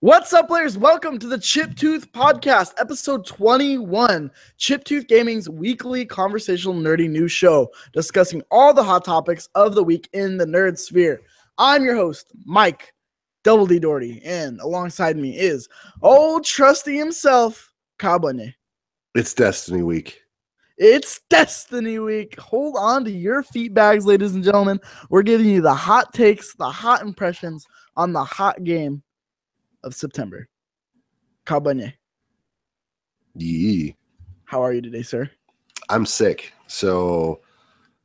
What's up, players? Welcome to the Chip Tooth Podcast, episode 21. Chip Tooth Gaming's weekly conversational nerdy news show, discussing all the hot topics of the week in the nerd sphere. I'm your host, Mike Double D Doherty, and alongside me is old trusty himself, Bunyea. It's Destiny Week. It's Destiny Week. Hold on to your feet bags, ladies and gentlemen. We're giving you the hot takes, the hot impressions on the hot game of September. Bunyea. Yee. How are you today, sir? I'm sick, so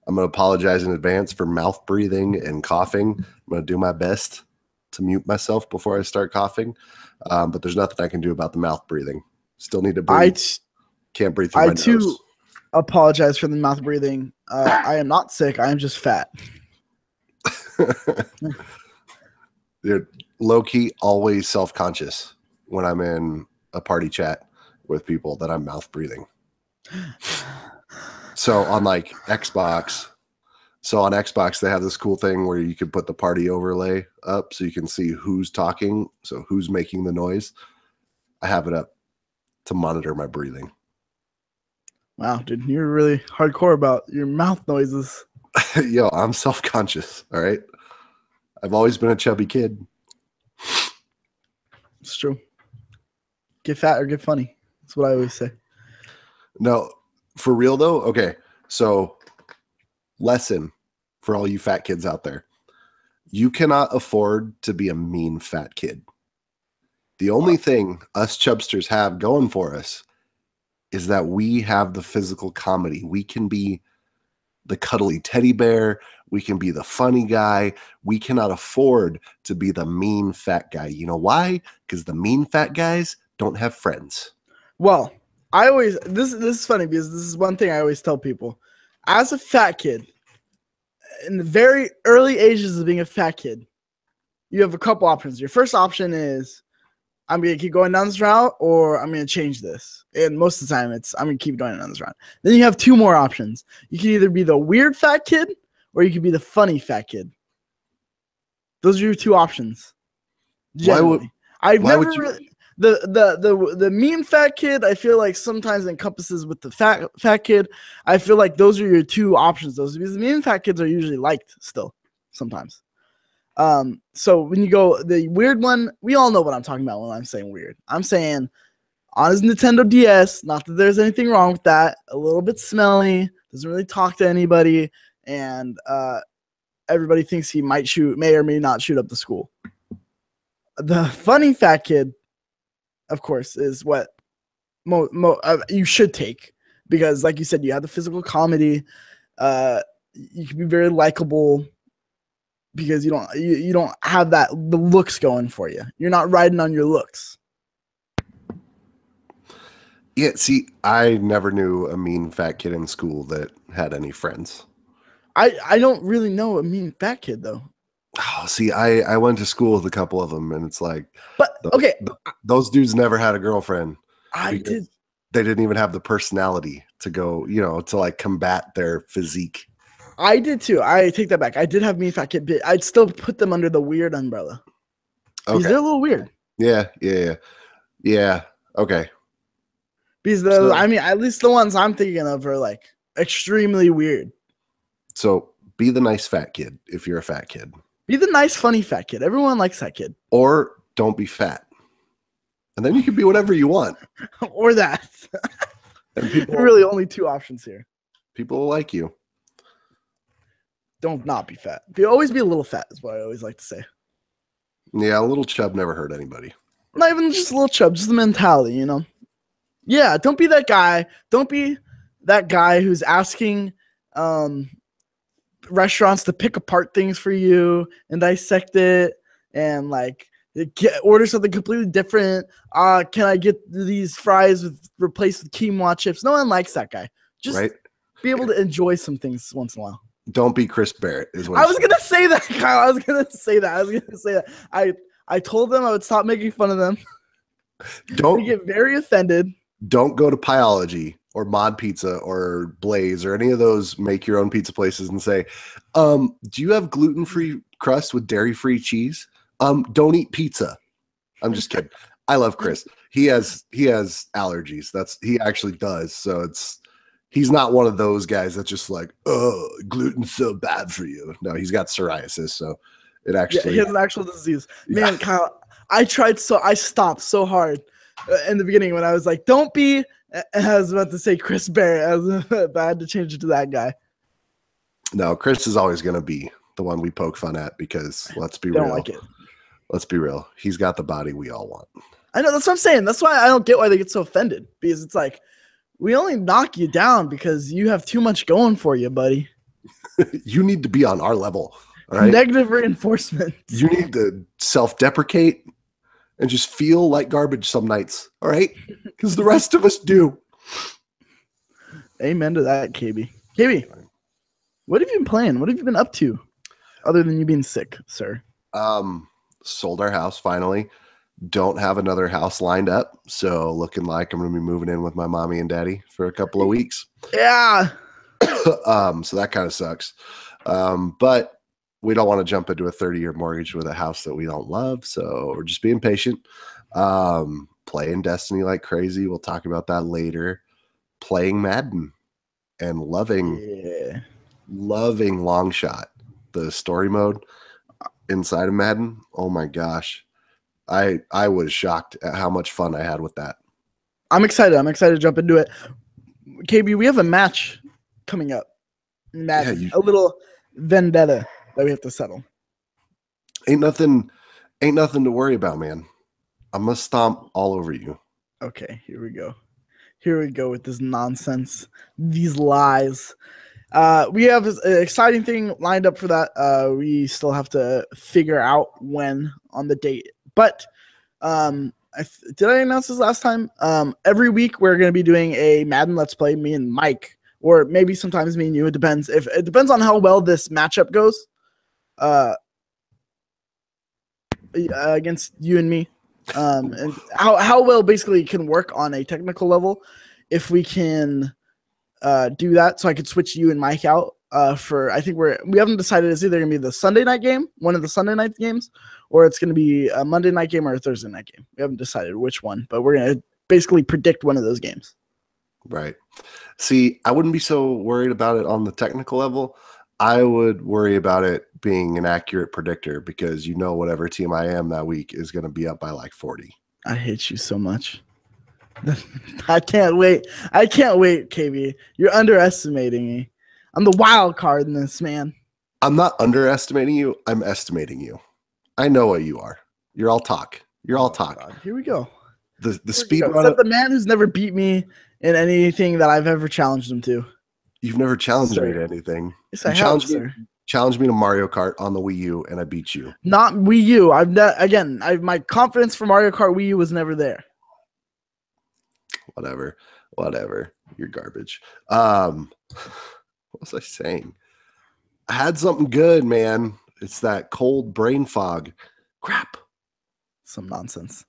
I'm going to apologize in advance for mouth breathing and coughing. I'm going to do my best to mute myself before I start coughing, but there's nothing I can do about the mouth breathing. Still need to breathe. Can't breathe through my nose. I too apologize for the mouth breathing. I am not sick. I am just fat. Dude, low-key always self-conscious when I'm in a party chat with people that I'm mouth breathing. So on Xbox, they have this cool thing where you can put the party overlay up so you can see who's talking, so who's making the noise. I have it up to monitor my breathing. Wow, dude, you're really hardcore about your mouth noises. Yo, I'm self-conscious, all right? I've always been a chubby kid. It's true. Get fat or get funny. That's what I always say. No, for real though? Okay, so lesson for all you fat kids out there. You cannot afford to be a mean fat kid. The only thing us chubsters have going for us is that we have the physical comedy. We can be the cuddly teddy bear. We can be the funny guy. We cannot afford to be the mean fat guy. You know why? Because the mean fat guys don't have friends. Well, this is funny because this is one thing I always tell people. As a fat kid, in the very early ages of being a fat kid, you have a couple options. Your first option is, I'm going to keep going down this route, or I'm going to change this. And most of the time, I'm going to keep going down this route. Then you have two more options. You can either be the weird fat kid, or you can be the funny fat kid. Those are your two options. Generally. The mean fat kid, I feel like sometimes encompasses with the fat kid. I feel like those are your two options. Those because the mean fat kids are usually liked still sometimes. So when you go the weird one, we all know what I'm talking about when I'm saying weird. I'm saying on his Nintendo DS, not that there's anything wrong with that, a little bit smelly, doesn't really talk to anybody, and everybody thinks he may or may not shoot up the school. The funny fat kid, of course, is what you should take, because like you said, you have the physical comedy, you can be very likable, because you don't have the looks going for you. You're not riding on your looks. Yeah, see, I never knew a mean fat kid in school that had any friends. I don't really know a mean fat kid though. Oh, see, I went to school with a couple of them, and it's like, but okay, those dudes never had a girlfriend. I did. They didn't even have the personality to go, to combat their physique. I did too. I take that back. I did have mean fat kid, but I'd still put them under the weird umbrella. Because they're a little weird. Yeah. Okay. Because at least the ones I'm thinking of are extremely weird. So be the nice fat kid if you're a fat kid. Be the nice, funny fat kid. Everyone likes that kid. Or don't be fat. And then you can be whatever you want. Or that. And people, really only two options here. People will like you. Don't not be fat. Always be a little fat is what I always like to say. Yeah, a little chub never hurt anybody. Not even just a little chub, just the mentality, Yeah, don't be that guy. Don't be that guy who's asking restaurants to pick apart things for you and dissect it and order something completely different. Can I get these fries replaced with quinoa chips? No one likes that guy. Just be able to enjoy some things once in a while. Don't be Chris Barrett is what I was gonna say that, Kyle. I was gonna say that. I told them I would stop making fun of them. They get very offended. Don't go to Pieology or Mod Pizza or Blaze or any of those make your own pizza places and say, do you have gluten-free crust with dairy-free cheese? Don't eat pizza. I'm just kidding. I love Chris. He has allergies. He actually does. So he's not one of those guys that's just like, oh, gluten's so bad for you. No, he's got psoriasis. So it actually, he has an actual disease. Man, Kyle, I stopped so hard in the beginning when I was like, don't be, I was about to say Chris Barrett, but I had to change it to that guy. No, Chris is always going to be the one we poke fun at because let's be real. Like it. Let's be real. He's got the body we all want. I know, that's what I'm saying. That's why I don't get why they get so offended, because it's like, we only knock you down because you have too much going for you, buddy. You need to be on our level. All right? Negative reinforcement. You need to self-deprecate and just feel like garbage some nights. All right? Because the rest of us do. Amen to that, KB. KB, what have you been playing? What have you been up to other than you being sick, sir? Sold our house finally. Don't have another house lined up, so looking like I'm gonna be moving in with my mommy and daddy for a couple of weeks. Yeah. So that kind of sucks. But we don't want to jump into a 30-year mortgage with a house that we don't love, so we're just being patient. Playing Destiny like crazy. We'll talk about that later. Playing Madden and loving Long Shot, the story mode inside of Madden. Oh my gosh. I was shocked at how much fun I had with that. I'm excited. I'm excited to jump into it. KB, we have a match coming up. Madden, a little vendetta that we have to settle. Ain't nothing to worry about, man. I'm gonna stomp all over you. Okay, here we go. Here we go with this nonsense, these lies. We have an exciting thing lined up for that. We still have to figure out when on the date. But did I announce this last time? Every week we're going to be doing a Madden Let's Play, me and Mike, or maybe sometimes me and you. It depends. It depends on how well this matchup goes against you and me, and how well basically it can work on a technical level. If we can do that, so I could switch you and Mike out for, I think we haven't decided. It's either gonna be the Sunday night game, one of the Sunday night games, or it's gonna be a Monday night game or a Thursday night game. We haven't decided which one, but we're gonna basically predict one of those games. Right. See, I wouldn't be so worried about it on the technical level. I would worry about it being an accurate predictor because whatever team I am that week is going to be up by like 40. I hate you so much. I can't wait. I can't wait, KB. You're underestimating me. I'm the wild card in this, man. I'm not underestimating you. I'm estimating you. I know what you are. You're all talk. You're all talk. God. Here we go. The speed run. Except the man who's never beat me in anything that I've ever challenged him to. You've never challenged me to anything. Yes, I have, sir. Challenged me to Mario Kart on the Wii U, and I beat you. Not Wii U. My confidence for Mario Kart Wii U was never there. Whatever. You're garbage. What was I saying? I had something good, man. It's that cold brain fog. Crap. Some nonsense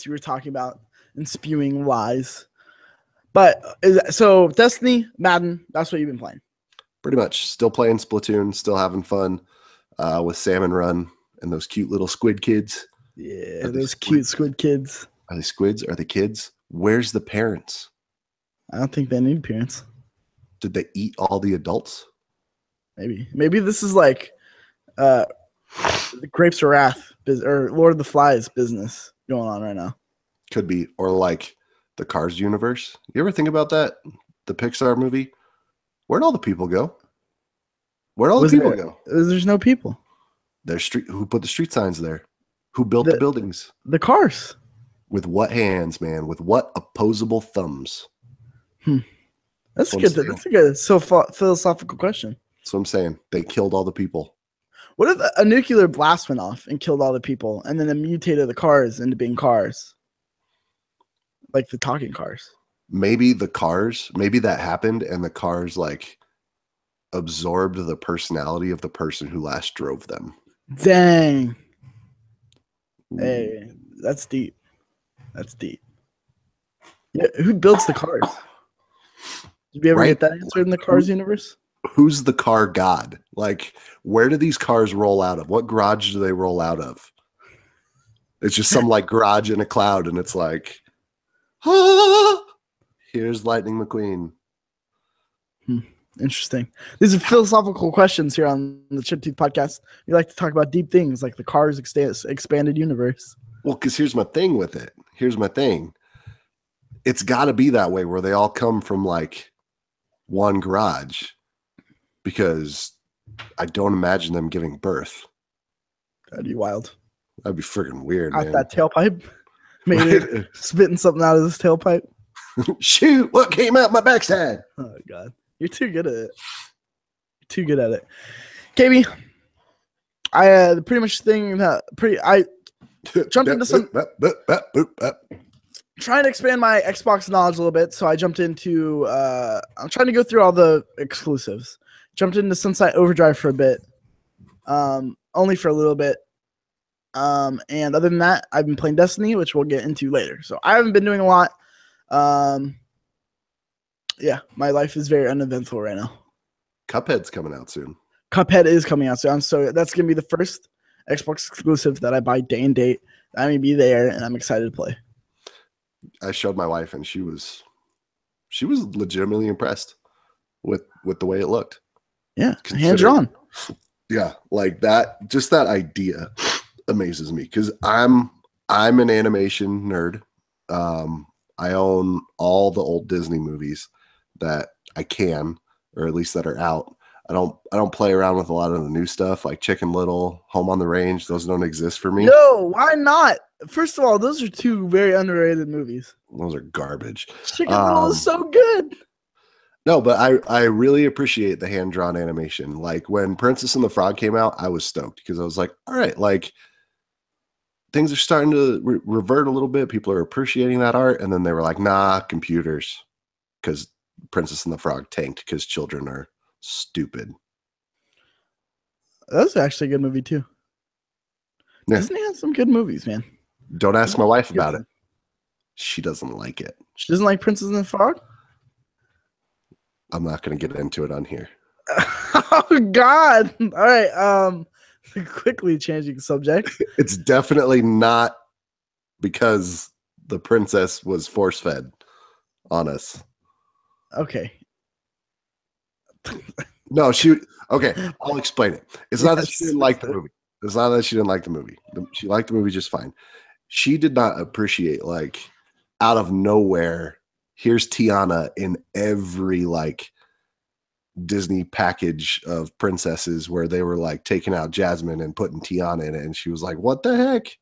you were talking about and spewing lies. But so Destiny, Madden, that's what you've been playing. Pretty much. Still playing Splatoon, still having fun with Salmon Run and those cute little squid kids. Yeah, those cute squid kids. Are they squids? Are they kids? Where's the parents? I don't think they need parents. Did they eat all the adults? Maybe this is like the Grapes of Wrath or Lord of the Flies business going on right now. Could be. Or like the Cars universe. You ever think about that? The Pixar movie? Where'd all the people go? Where'd all the people go? There's no people. Who put the street signs there? Who built the buildings? The cars. With what hands, man? With what opposable thumbs? That's good. That's a good philosophical question. That's what I'm saying. They killed all the people. What if a nuclear blast went off and killed all the people, and then it mutated the cars into being cars? Like the talking cars. Maybe that happened, and the cars like absorbed the personality of the person who last drove them. Dang. Hey, that's deep. That's deep. Yeah, who builds the cars? Did we ever get that answered in the Cars universe? Who's the car god? Like, where do these cars roll out of? What garage do they roll out of? It's just some like garage in a cloud, and it's like, ah, here's Lightning McQueen. Interesting. These are philosophical questions here on the Chip Tooth podcast. We like to talk about deep things like the Cars expanded universe. Well, because here's my thing with it. Here's my thing. It's got to be that way where they all come from like one garage, because I don't imagine them giving birth. That'd be wild. That'd be freaking weird, Out man. that tailpipe. Maybe spitting something out of this tailpipe. Shoot, what came out my backside? Oh, God. You're too good at it. Too good at it. KB, I pretty much thing that I jumped into some trying to expand my Xbox knowledge a little bit, so I jumped into I'm trying to go through all the exclusives. Jumped into Sunset Overdrive for a bit. Only for a little bit. And other than that, I've been playing Destiny, which we'll get into later. So I haven't been doing a lot. Yeah, my life is very uneventful right now. Cuphead's coming out soon. Cuphead is coming out soon. So that's going to be the first Xbox exclusive that I buy day and date. I'm going to be there, and I'm excited to play. I showed my wife, and she was legitimately impressed with the way it looked. Yeah, hands on. Yeah, like that. Just that idea amazes me, because I'm an animation nerd. I own all the old Disney movies that I can, or at least that are out. I don't play around with a lot of the new stuff like Chicken Little, Home on the Range. Those don't exist for me. No, why not? First of all, those are two very underrated movies. Those are garbage. Chicken Little is so good. No, but I really appreciate the hand-drawn animation. Like when Princess and the Frog came out, I was stoked, because I was like, all right, like things are starting to revert a little bit. People are appreciating that art. And then they were like, nah, computers, because Princess and the Frog tanked because children are stupid. That's actually a good movie too. Yeah. Disney has some good movies, man. Don't ask my wife about it. She doesn't like it. She doesn't like Princess and the Frog? I'm not going to get into it on here. Oh, God. All right. Quickly changing subject. It's definitely not because the princess was force-fed on us. Okay. No, okay, I'll explain it. It's not that she didn't like the movie. It's not that she didn't like the movie. She liked the movie just fine. She did not appreciate, like, out of nowhere, here's Tiana in every, like, Disney package of princesses where they were, like, taking out Jasmine and putting Tiana in it. And she was like, what the heck?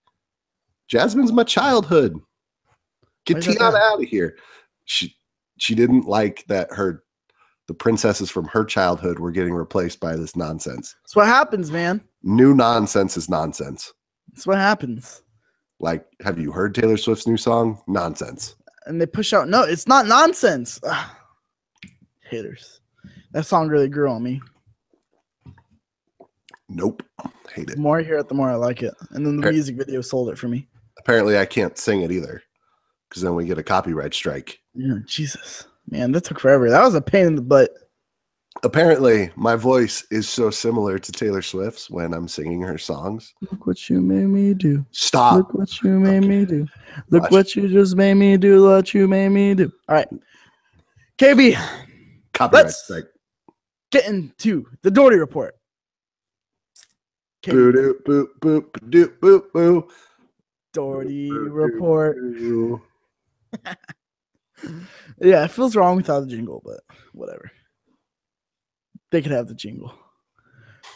Jasmine's my childhood. Get Tiana out of here. She didn't like that the princesses from her childhood were getting replaced by this nonsense. That's what happens, man. New nonsense is nonsense. That's what happens. Like, have you heard Taylor Swift's new song? Nonsense. And they push out. No, it's not nonsense. Ugh. Haters. That song really grew on me. Nope. Hate it. The more I hear it, the more I like it. And then the music video sold it for me. Apparently, I can't sing it either, because then we get a copyright strike. Yeah, Jesus. Man, that took forever. That was a pain in the butt. Apparently, my voice is so similar to Taylor Swift's when I'm singing her songs. Look what you made me do. Stop. Look what you made me do. Look what you just made me do. What you made me do. All right. KB. Copyright strike. Get into the Doherty report. Boo doo boo boo doo boo boo. Doherty report. Yeah, it feels wrong without the jingle, but whatever. They could have the jingle.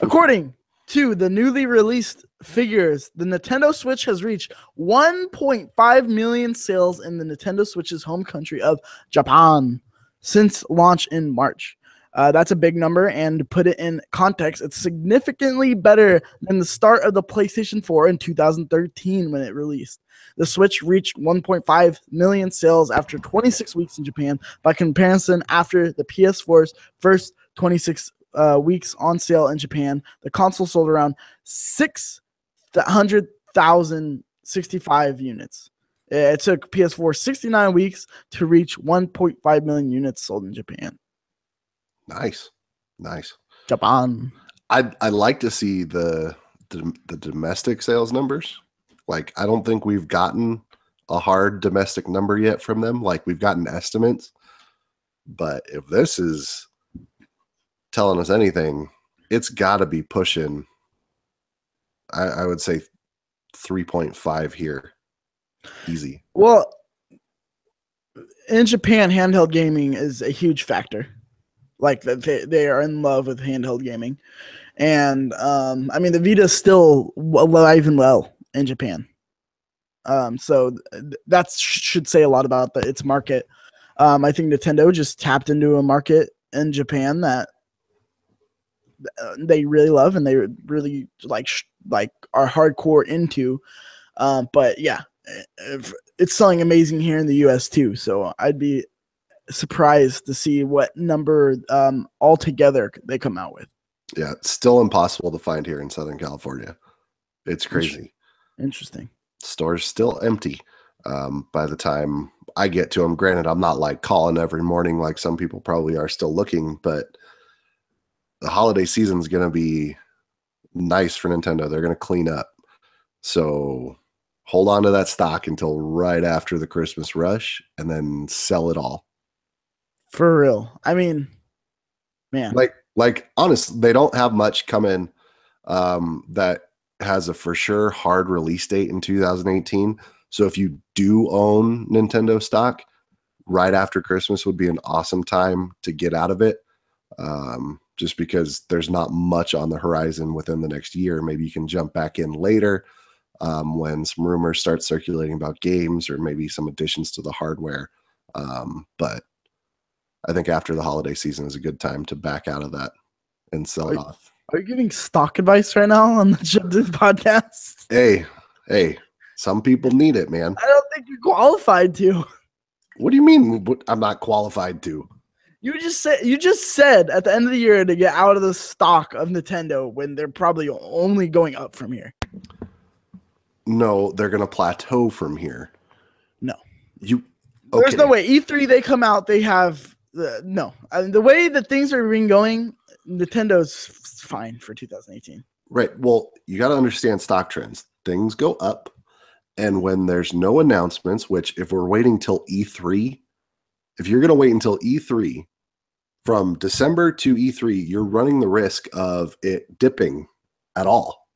According to the newly released figures, the Nintendo Switch has reached 1.5 million sales in the Nintendo Switch's home country of Japan since launch in March. That's a big number, and to put it in context, it's significantly better than the start of the PlayStation 4 in 2013 when it released. The Switch reached 1.5 million sales after 26 weeks in Japan. By comparison, after the PS4's first 26 weeks on sale in Japan, the console sold around 600,065 units. It took PS4 69 weeks to reach 1.5 million units sold in Japan. Nice. Japan. I'd like to see the domestic sales numbers. Like, I don't think we've gotten a hard domestic number yet from them. Like, we've gotten estimates, but if this is telling us anything, it's got to be pushing, I would say 3.5 here. Easy. Well, in Japan, handheld gaming is a huge factor. Like they are in love with handheld gaming, and I mean the Vita is still alive and well in Japan. So that should say a lot about its market. I think Nintendo just tapped into a market in Japan that they really love and they really like are hardcore into. But yeah, it's selling amazing here in the US too. So I'd be surprised to see what number altogether they come out with. Yeah, it's still impossible to find here in Southern California. It's crazy. Interesting. Stores still empty by the time I get to them. Granted, I'm not like calling every morning like some people probably are still looking, but the holiday season is going to be nice for Nintendo. They're going to clean up. So hold on to that stock until right after the Christmas rush and then sell it all. For real. I mean, man. Like honestly, they don't have much coming that has a for sure hard release date in 2018. So if you do own Nintendo stock, right after Christmas would be an awesome time to get out of it. Just because there's not much on the horizon within the next year. Maybe you can jump back in later when some rumors start circulating about games or maybe some additions to the hardware. But I think after the holiday season is a good time to back out of that and sell it off. Are you giving stock advice right now on the podcast? Hey, some people need it, man. I don't think you're qualified to. What do you mean I'm not qualified to? You just said at the end of the year to get out of the stock of Nintendo when they're probably only going up from here. No, they're going to plateau from here. No. Okay. There's no way. E3, they come out, they have no. The way that things are being going, Nintendo's fine for 2018. Right. Well, you got to understand stock trends. Things go up, and when there's no announcements, which if we're waiting till E3, if you're going to wait until E3, from December to E3, you're running the risk of it dipping at all.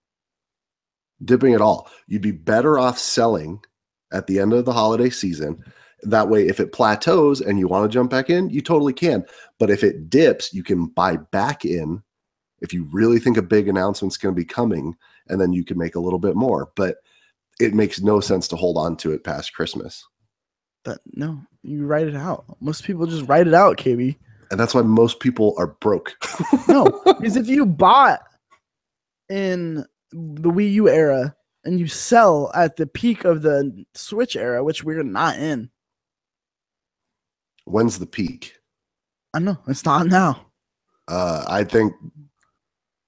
You'd be better off selling at the end of the holiday season. That way, if it plateaus and you want to jump back in, you totally can. But if it dips, you can buy back in if you really think a big announcement's going to be coming, and then you can make a little bit more. But it makes no sense to hold on to it past Christmas. No, you write it out. Most people just write it out, KB. And that's why most people are broke. No, because if you bought in the Wii U era and you sell at the peak of the Switch era, which we're not in. When's the peak? I know. It's not now. I think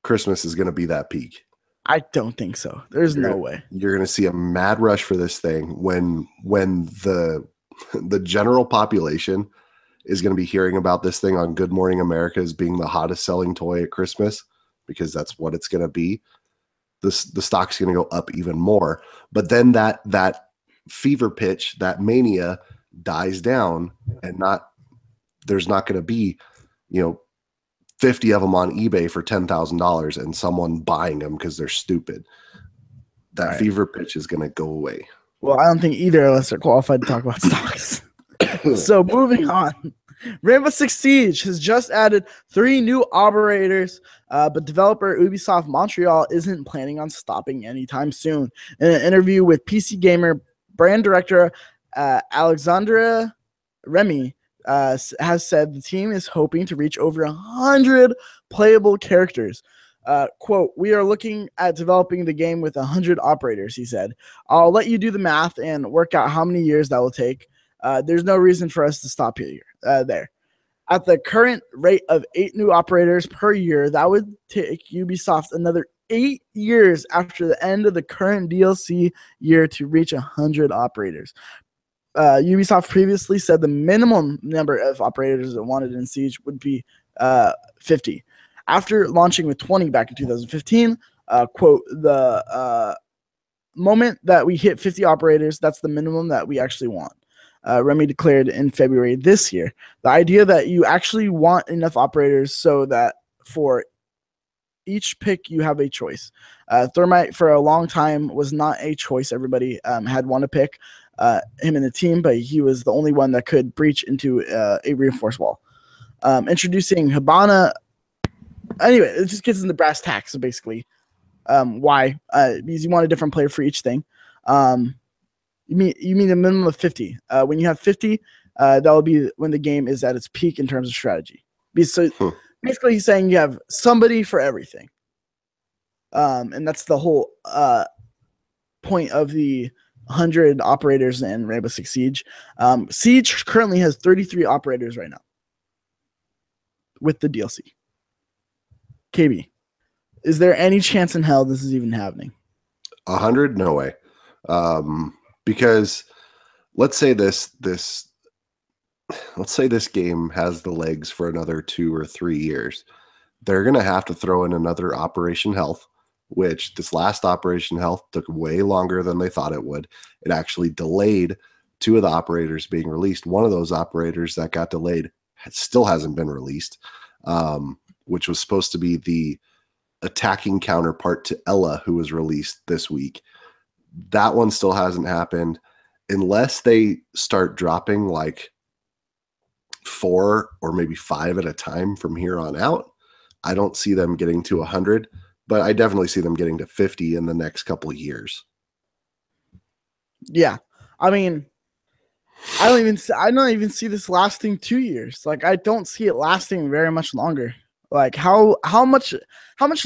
Christmas is going to be that peak. I don't think so. There's no way. You're going to see a mad rush for this thing when the general population is going to be hearing about this thing on Good Morning America as being the hottest selling toy at Christmas, because that's what it's going to be. The stock's going to go up even more. But then that fever pitch, that mania dies down, and there's not going to be, 50 of them on eBay for $10,000 and someone buying them because they're stupid. That fever pitch is going to go away. Well, I don't think either of us are qualified to talk about stocks. So moving on. Rainbow Six Siege has just added 3 new operators, but developer Ubisoft Montreal isn't planning on stopping anytime soon. In an interview with PC Gamer, brand director Alexandra Remy has said the team is hoping to reach over 100 playable characters. Quote, "We are looking at developing the game with 100 operators," he said. "I'll let you do the math and work out how many years that will take. There's no reason for us to stop here. There. At the current rate of 8 new operators per year, that would take Ubisoft another 8 years after the end of the current DLC year to reach 100 operators. Ubisoft previously said the minimum number of operators it wanted in Siege would be 50. After launching with 20 back in 2015, quote, the moment that we hit 50 operators, that's the minimum that we actually want. Remy declared in February this year. The idea that you actually want enough operators so that for each pick you have a choice. Thermite for a long time was not a choice. Everybody had one to pick him in the team, but he was the only one that could breach into a reinforced wall. Introducing Hibana. Anyway, it just gets into brass tacks, so basically. Why? Because you want a different player for each thing. You mean a minimum of 50. When you have 50, that will be when the game is at its peak in terms of strategy. So basically, he's saying you have somebody for everything. And that's the whole point of the 100 operators in Rainbow Six Siege. Siege currently has 33 operators right now with the DLC. KB, is there any chance in hell this is even happening? 100? No way. Because let's say this game has the legs for another 2 or 3 years. They're going to have to throw in another Operation Health, which this last Operation Health took way longer than they thought it would. It actually delayed 2 of the operators being released. One of those operators that got delayed still hasn't been released, which was supposed to be the attacking counterpart to Ella, who was released this week. That one still hasn't happened. Unless they start dropping like 4 or maybe 5 at a time from here on out, I don't see them getting to 100, but I definitely see them getting to 50 in the next couple of years. Yeah. I mean, I don't even see this lasting 2 years. Like, I don't see it lasting very much longer. Like, how much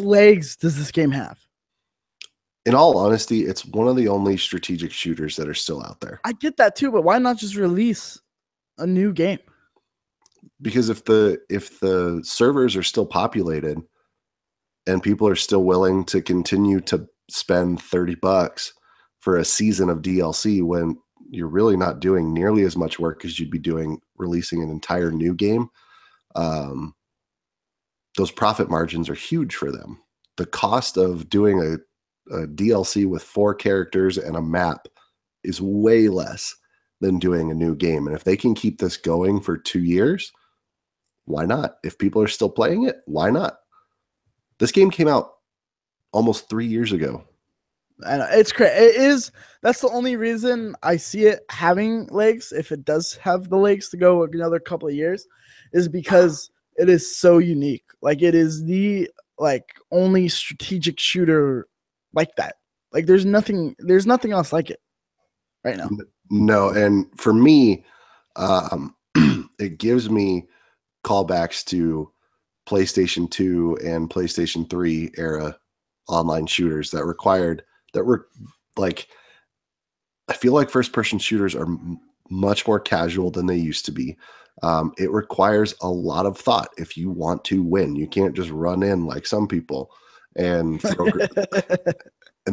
legs does this game have? In all honesty, it's one of the only strategic shooters that are still out there. I get that too, but why not just release a new game? Because if the servers are still populated and people are still willing to continue to spend $30 for a season of DLC when you're really not doing nearly as much work as you'd be doing releasing an entire new game, those profit margins are huge for them. The cost of doing a DLC with 4 characters and a map is way less than doing a new game. And if they can keep this going for 2 years, why not? If people are still playing it, why not? This game came out almost 3 years ago. And it's crazy. It is. That's the only reason I see it having legs. If it does have the legs to go another couple of years, is because it is so unique. Like, it is the only strategic shooter like that. Like, there's nothing else like it right now. No, and for me, it gives me callbacks to PlayStation 2 and PlayStation 3 era online shooters that were like, I feel like first person shooters are much more casual than they used to be. It requires a lot of thought. If you want to win, you can't just run in like some people and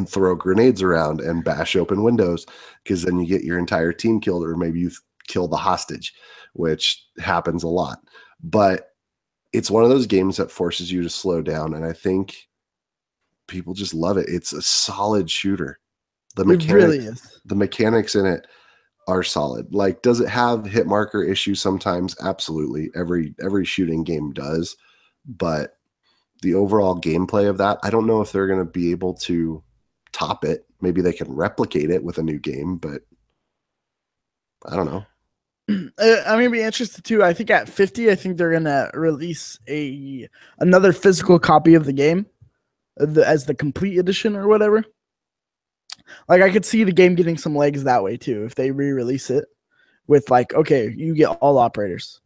throw grenades around and bash open windows, because then you get your entire team killed, or maybe you kill the hostage, which happens a lot. But it's one of those games that forces you to slow down, and I think people just love it. It's a solid shooter. It really is. The mechanics in it are solid. Like, does it have hit marker issues sometimes? Absolutely. Every shooting game does. But the overall gameplay of that, I don't know if they're going to be able to top it. Maybe they can replicate it with a new game, but I don't know. I'm going to be interested too. I think at 50, I think they're going to release another physical copy of the game as the complete edition or whatever. Like, I could see the game getting some legs that way too if they re-release it with, like, okay, you get all operators.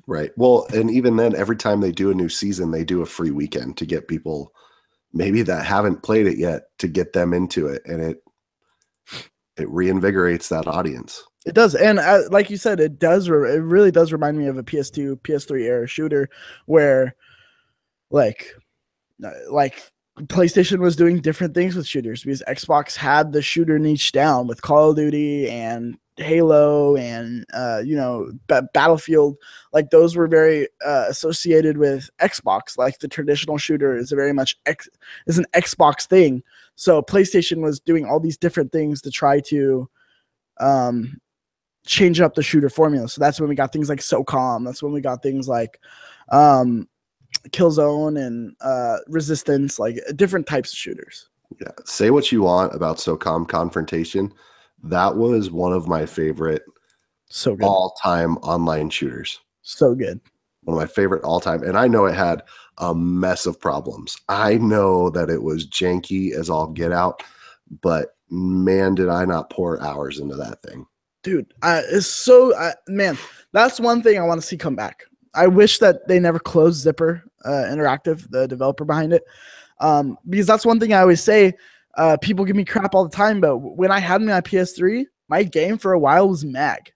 Right. Well, and even then, every time they do a new season, they do a free weekend to get people maybe that haven't played it yet, to get them into it, and it reinvigorates that audience. It does, and like you said, it does. It really does remind me of a PS2, PS3 era shooter where, like PlayStation was doing different things with shooters because Xbox had the shooter niche down with Call of Duty and Halo and Battlefield. Like those were very associated with Xbox. Like the traditional shooter is a very much is an Xbox thing. So PlayStation was doing all these different things to try to change up the shooter formula. So that's when we got things like SOCOM. That's when we got things like Killzone and Resistance, like different types of shooters. Yeah. Say what you want about SOCOM Confrontation. That was one of my favorite all-time online shooters. So good. One of my favorite all-time. And I know it had a mess of problems. I know that it was janky as all get out, but man, did I not pour hours into that thing. Dude, man, that's one thing I want to see come back. I wish that they never closed Zipper Interactive, the developer behind it, because that's one thing I always say. People give me crap all the time, but when I had my PS3, my game for a while was MAG.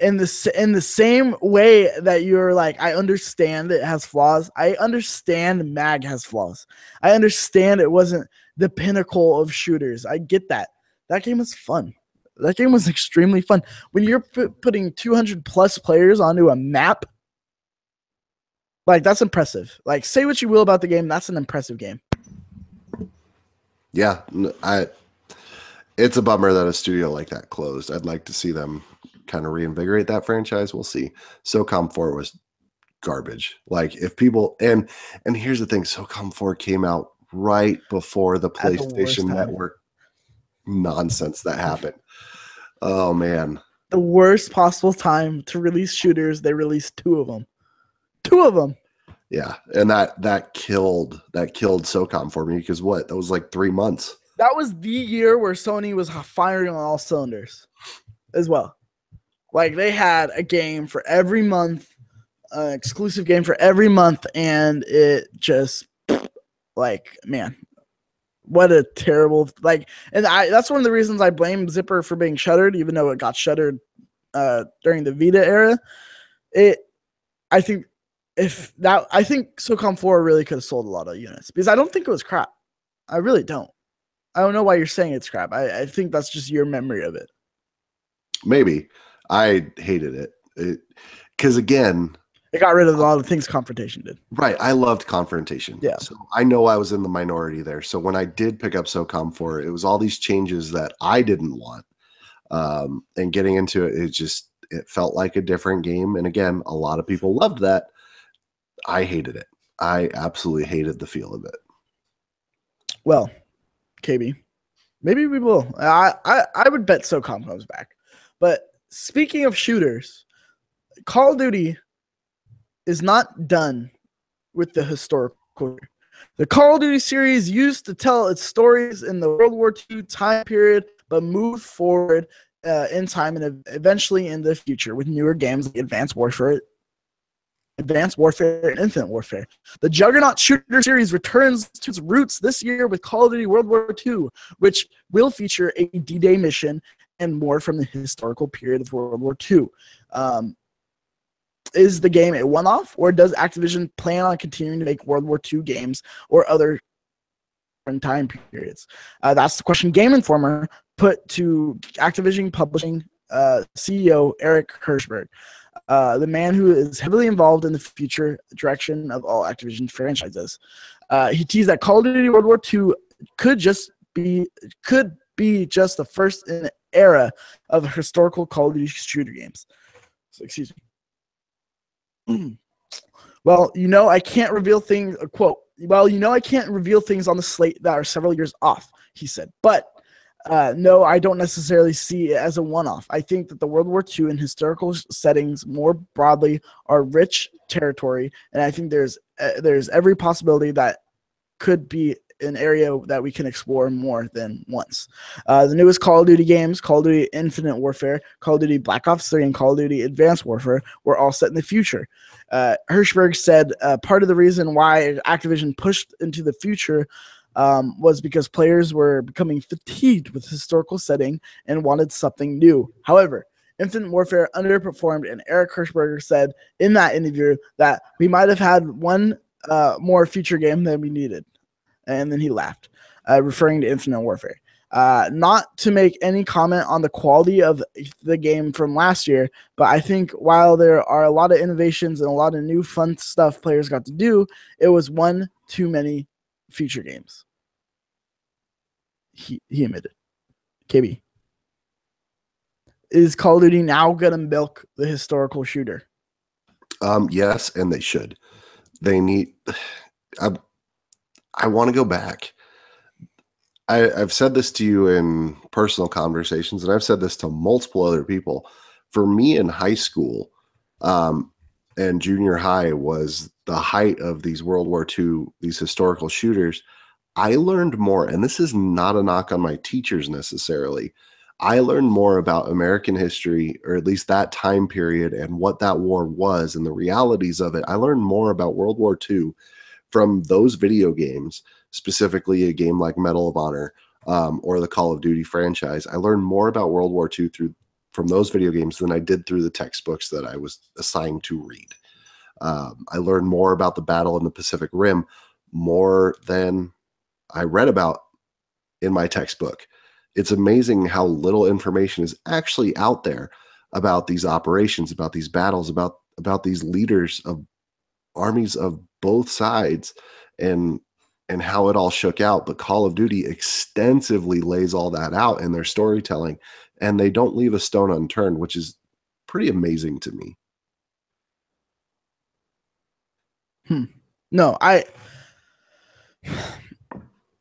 In the same way that you're like, I understand it has flaws. I understand MAG has flaws. I understand it wasn't the pinnacle of shooters. I get that. That game was fun. That game was extremely fun. When you're putting 200 plus players onto a map, like that's impressive. Like say what you will about the game, that's an impressive game. Yeah, it's a bummer that a studio like that closed. I'd like to see them kind of reinvigorate that franchise. We'll see. SOCOM 4 was garbage. Like if people and here's the thing, SOCOM 4 came out right before the PlayStation Network nonsense that happened. Oh man. The worst possible time to release shooters, they released two of them. Two of them. Yeah, and that killed SOCOM for me because what? That was like 3 months. That was the year where Sony was firing on all cylinders as well. Like they had a game for every month, exclusive game for every month, and it just like, man, what a terrible that's one of the reasons I blame Zipper for being shuttered, even though it got shuttered during the Vita era. I think SOCOM 4 really could have sold a lot of units because I don't think it was crap. I really don't. I don't know why you're saying it's crap. I think that's just your memory of it. Maybe. I hated it. Because again, it got rid of a lot of things Confrontation did. Right. I loved Confrontation. Yeah. So I know I was in the minority there. So when I did pick up SOCOM 4, it was all these changes that I didn't want. And getting into it, it felt like a different game. And again, a lot of people loved that. I hated it. I absolutely hated the feel of it. Well, KB, maybe we will. I would bet SOCOM comes back. But speaking of shooters, Call of Duty is not done with the historical. The Call of Duty series used to tell its stories in the World War II time period, but moved forward in time and eventually in the future with newer games like Advanced Warfare, and Infinite Warfare. The Juggernaut shooter series returns to its roots this year with Call of Duty World War II, which will feature a D-Day mission and more from the historical period of World War II. Is the game a one-off, or does Activision plan on continuing to make World War II games or other time periods? That's the question Game Informer put to Activision Publishing CEO Eric Hirschberg, the man who is heavily involved in the future direction of all Activision franchises. He teased that Call of Duty World War II could be just the first in an era of historical Call of Duty shooter games. So, excuse me. Well, I can't reveal things. Quote. Well, I can't reveal things on the slate that are several years off, he said. But no, I don't necessarily see it as a one-off. I think that the World War II and historical settings more broadly are rich territory, and I think there's every possibility that could be an area that we can explore more than once. The newest Call of Duty games, Call of Duty Infinite Warfare, Call of Duty Black Ops 3, and Call of Duty Advanced Warfare were all set in the future. Hirschberg said part of the reason why Activision pushed into the future was because players were becoming fatigued with historical setting and wanted something new. However, Infinite Warfare underperformed, and Eric Hirschberger said in that interview that we might have had one more feature game than we needed. And then he laughed, referring to Infinite Warfare. Not to make any comment on the quality of the game from last year, but I think while there are a lot of innovations and a lot of new fun stuff players got to do, it was one too many feature games. He admitted. KB. Is Call of Duty now going to milk the historical shooter? Yes, and they should. They need... I want to go back. I've said this to you in personal conversations, and I've said this to multiple other people. For me in high school and junior high was the height of these World War II, these historical shooters. I learned more, and this is not a knock on my teachers necessarily. I learned more about American history, or at least that time period, and what that war was and the realities of it. I learned more about World War II from those video games, specifically a game like Medal of Honor or the Call of Duty franchise. I learned more about World War II from those video games than I did through the textbooks that I was assigned to read. I learned more about the battle in the Pacific Rim more than I read about in my textbook. It's amazing how little information is actually out there about these operations, about these battles, about these leaders of armies of both sides and how it all shook out. But Call of Duty extensively lays all that out in their storytelling, and they don't leave a stone unturned, which is pretty amazing to me. No, I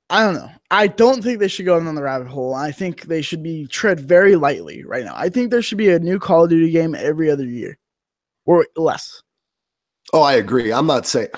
don't know. I don't think they should go down the rabbit hole. I think they should be tread very lightly right now. I think there should be a new Call of Duty game every other year or less. Oh, I agree. I'm not saying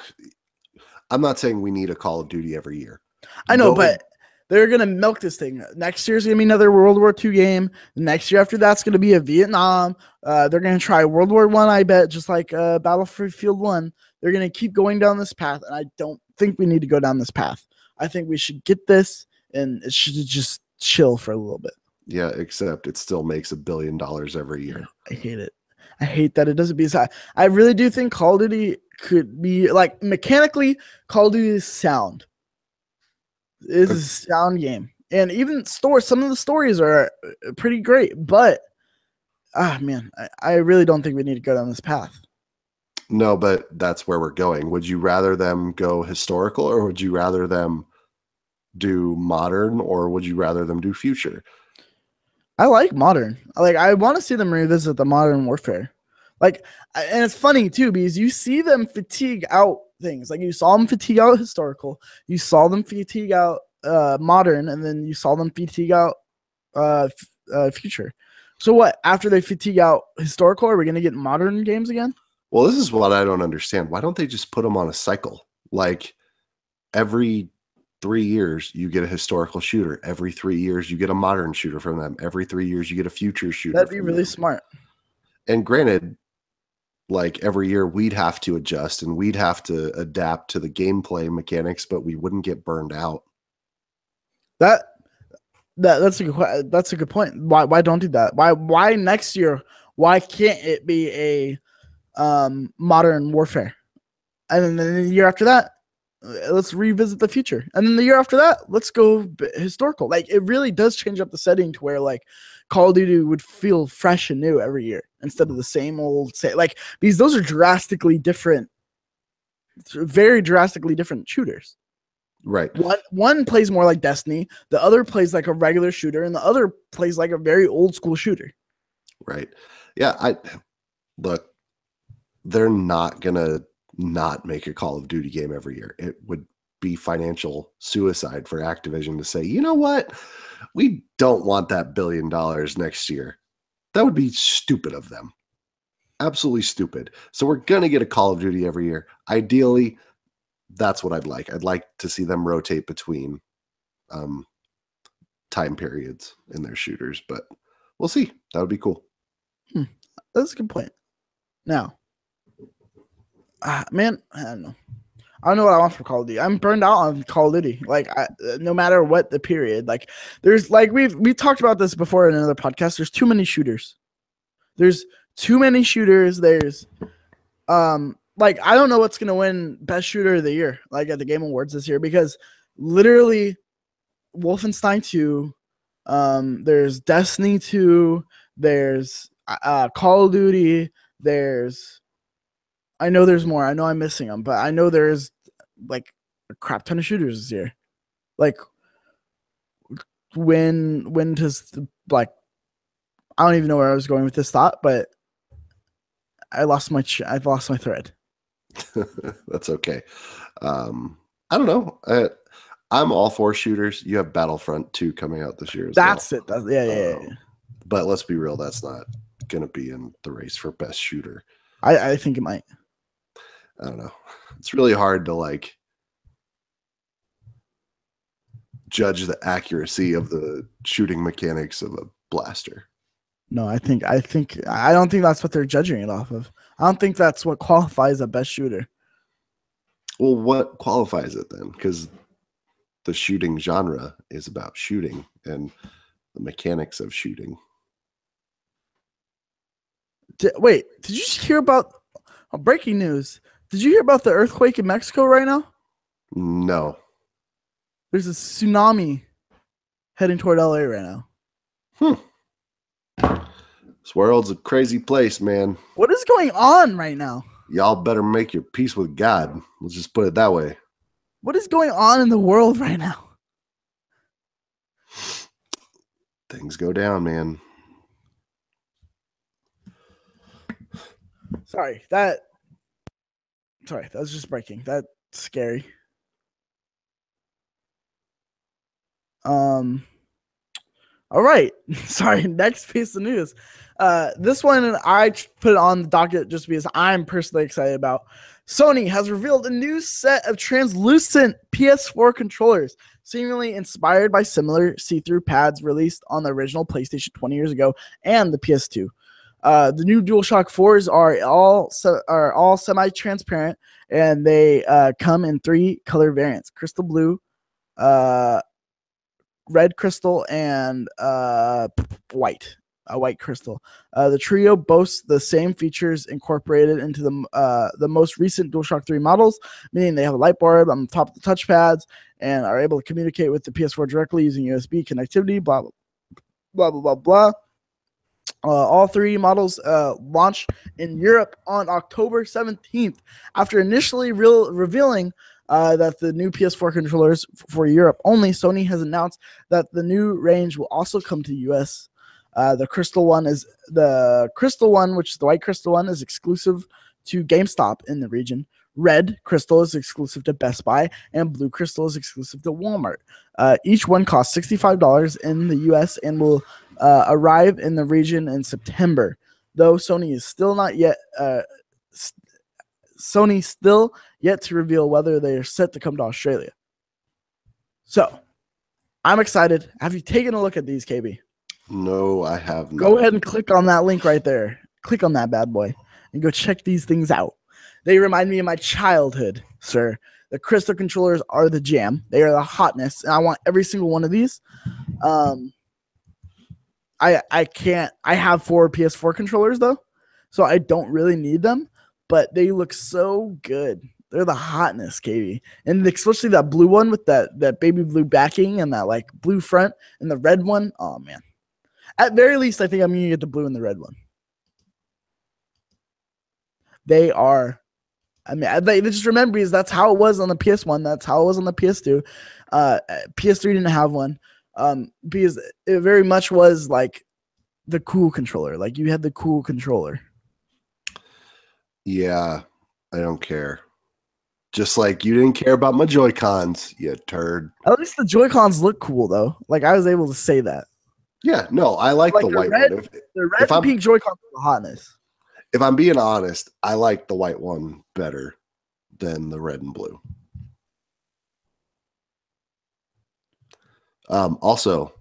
we need a Call of Duty every year. I know, but they're going to milk this thing. Next year's going to be another World War II game. The next year after that's going to be a Vietnam. They're going to try World War I, I bet, just like Battlefield 1. They're going to keep going down this path, and I don't think we need to go down this path. I think we should get this, and it should just chill for a little bit. Yeah, except it still makes $1 billion every year. I hate it. I hate that it doesn't be. I really do think Call of Duty could be like mechanically. Call of Duty is sound. It is a sound game, and even some of the stories are pretty great. But man, I really don't think we need to go down this path. No, but that's where we're going. Would you rather them go historical, or would you rather them do modern, or would you rather them do future? I like modern. Like, I want to see them revisit the modern warfare. Like, and it's funny too, because you see them fatigue out things. Like, you saw them fatigue out historical, you saw them fatigue out modern, and then you saw them fatigue out future. So what? After they fatigue out historical, are we going to get modern games again? Well, this is what I don't understand. Why don't they just put them on a cycle? Like, every 3 years, you get a historical shooter. Every 3 years, you get a modern shooter from them. Every 3 years, you get a future shooter. That'd be really smart. And granted, like, every year, we'd have to adjust and we'd have to adapt to the gameplay mechanics, but we wouldn't get burned out. That's a good point. Why don't do that? Why next year? Why can't it be a modern warfare? And then the year after that, let's revisit the future. And then the year after that, let's go historical. Like, it really does change up the setting to where, like, Call of Duty would feel fresh and new every year instead of the same old, like, because those are drastically different, very drastically different shooters. Right. One plays more like Destiny, the other plays like a regular shooter, and the other plays like a very old school shooter. Right. Yeah. Look, they're not gonna not make a Call of Duty game every year. It would be financial suicide for Activision to say, you know what, we don't want that $1 billion next year. That would be stupid of them. Absolutely stupid. So we're gonna get a Call of Duty every year. Ideally, that's what I'd like. I'd like to see them rotate between time periods in their shooters, but we'll see. That would be cool. That's a good point. Now, man, I don't know. I don't know what I want for Call of Duty. I'm burned out on Call of Duty. Like, no matter what the period, like, there's, like, we've talked about this before in another podcast. There's too many shooters. There's like I don't know what's gonna win Best Shooter of the Year, like at the Game Awards this year, because literally Wolfenstein 2, there's Destiny 2, there's Call of Duty, there's I know there's more. I know I'm missing them, but I know there's like a crap ton of shooters this year. Like when does like I don't even know where I was going with this thought, but I've lost my thread. That's okay. I don't know. I'm all for shooters. You have Battlefront 2 coming out this year as That's well. it. Yeah. But let's be real, that's not going to be in the race for best shooter. I think it might. I don't know. It's really hard to like judge the accuracy of the shooting mechanics of a blaster. No, I don't think that's what they're judging it off of. I don't think that's what qualifies a best shooter. Well, what qualifies it then? Because the shooting genre is about shooting and the mechanics of shooting. Wait, did you hear about breaking news? Did you hear about the earthquake in Mexico right now? No. There's a tsunami heading toward LA right now. This world's a crazy place, man. What is going on right now? Y'all better make your peace with God. Let's just put it that way. What is going on in the world right now? Things go down, man. Sorry, that was just breaking. That's scary. All right. Sorry, next piece of news. This one I put it on the docket just because I'm personally excited about. Sony has revealed a new set of translucent PS4 controllers, seemingly inspired by similar see-through pads released on the original PlayStation 20 years ago and the PS2. The new DualShock 4s are all semi-transparent, and they come in 3 color variants: crystal blue, red crystal, and white. A white crystal. The trio boasts the same features incorporated into the most recent DualShock 3 models, meaning they have a light bulb on the top of the touchpads and are able to communicate with the PS4 directly using USB connectivity. Blah blah blah blah blah. All 3 models launch in Europe on October 17th. After initially revealing that the new PS4 controllers for Europe only, Sony has announced that the new range will also come to the US. The crystal one, which is the white crystal one, is exclusive to GameStop in the region. Red crystal is exclusive to Best Buy, and blue crystal is exclusive to Walmart. Each one costs $65 in the US and will arrive in the region in September. Though Sony is still yet to reveal whether they are set to come to Australia. So, I'm excited. Have you taken a look at these, KB? No, I have not. Go ahead and click on that link right there. Click on that bad boy and go check these things out. They remind me of my childhood, sir. The crystal controllers are the jam. They are the hotness, and I want every single one of these. I have 4 PS4 controllers though, so I don't really need them, but they look so good. They're the hotness, KB. And especially that blue one with that baby blue backing and that like blue front, and the red one. Oh man. At very least, I think I'm going to get the blue and the red one. They are, I mean, they just remember because that's how it was on the PS1. That's how it was on the PS2. PS3 didn't have one because it very much was like the cool controller. Like you had the cool controller. Yeah, I don't care. Just like you didn't care about my Joy-Cons, you turd. At least the Joy-Cons look cool, though. Like I was able to say that. Yeah, no, I like the white one. The red and pink Joy-Cons are the hotness. If I'm being honest, I like the white one better than the red and blue. Also,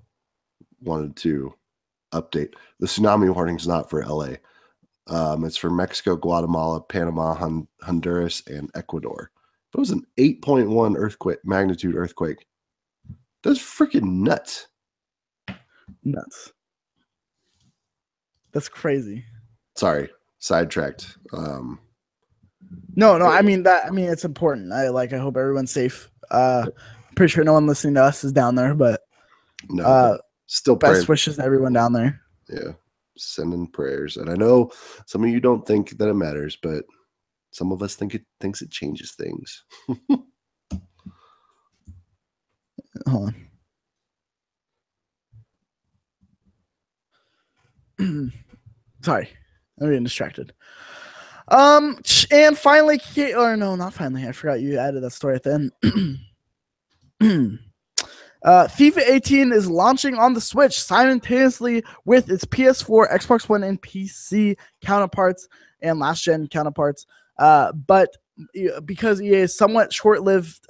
wanted to update. The tsunami warning is not for LA. It's for Mexico, Guatemala, Panama, Honduras, and Ecuador. It was an 8.1 magnitude earthquake. That's freaking nuts. Nuts. That's crazy. Sorry, sidetracked. No, I mean it's important. I hope everyone's safe. Pretty sure no one listening to us is down there, but No, but still praying. best wishes to everyone down there. Yeah, sending prayers. And I know some of you don't think that it matters, but some of us thinks it changes things. Hold on. Sorry, I'm getting distracted. And finally, or no, not finally. I forgot you added that story at the end. FIFA 18 is launching on the Switch simultaneously with its PS4, Xbox One, and PC counterparts and last-gen counterparts. But because EA's somewhat short-lived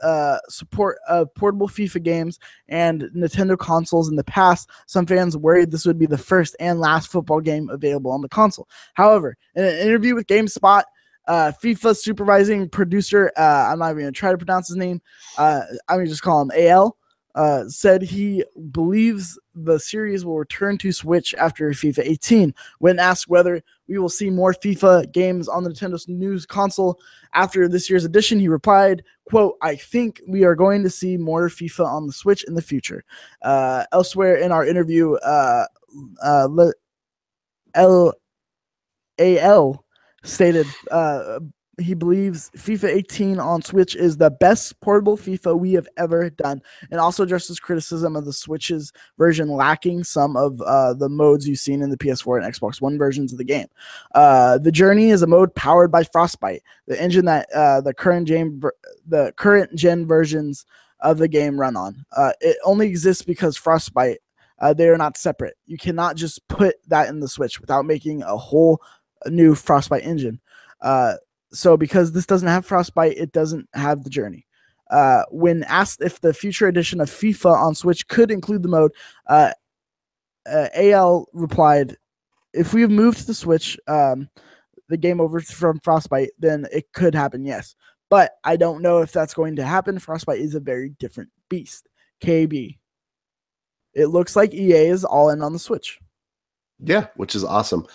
support of portable FIFA games and Nintendo consoles in the past, some fans worried this would be the first and last football game available on the console. However, in an interview with GameSpot, FIFA supervising producer, I'm not even going to try to pronounce his name, I'm going to just call him AL, said he believes the series will return to Switch after FIFA 18. When asked whether we will see more FIFA games on the Nintendo's new console after this year's edition, he replied, quote, "I think we are going to see more FIFA on the Switch in the future." Elsewhere in our interview, LAL stated he believes FIFA 18 on Switch is the best portable FIFA we have ever done, and also addresses criticism of the Switch's version lacking some of the modes you've seen in the PS4 and Xbox One versions of the game. The Journey is a mode powered by Frostbite, the engine that the current gen versions of the game run on. It only exists because Frostbite, they are not separate. You cannot just put that in the Switch without making a whole new Frostbite engine. So because this doesn't have Frostbite, it doesn't have the Journey. When asked if the future edition of FIFA on Switch could include the mode, AL replied, "If we have moved to the Switch, the game over from Frostbite, then it could happen, yes. But I don't know if that's going to happen. Frostbite is a very different beast." KB. It looks like EA is all in on the Switch. Yeah, which is awesome.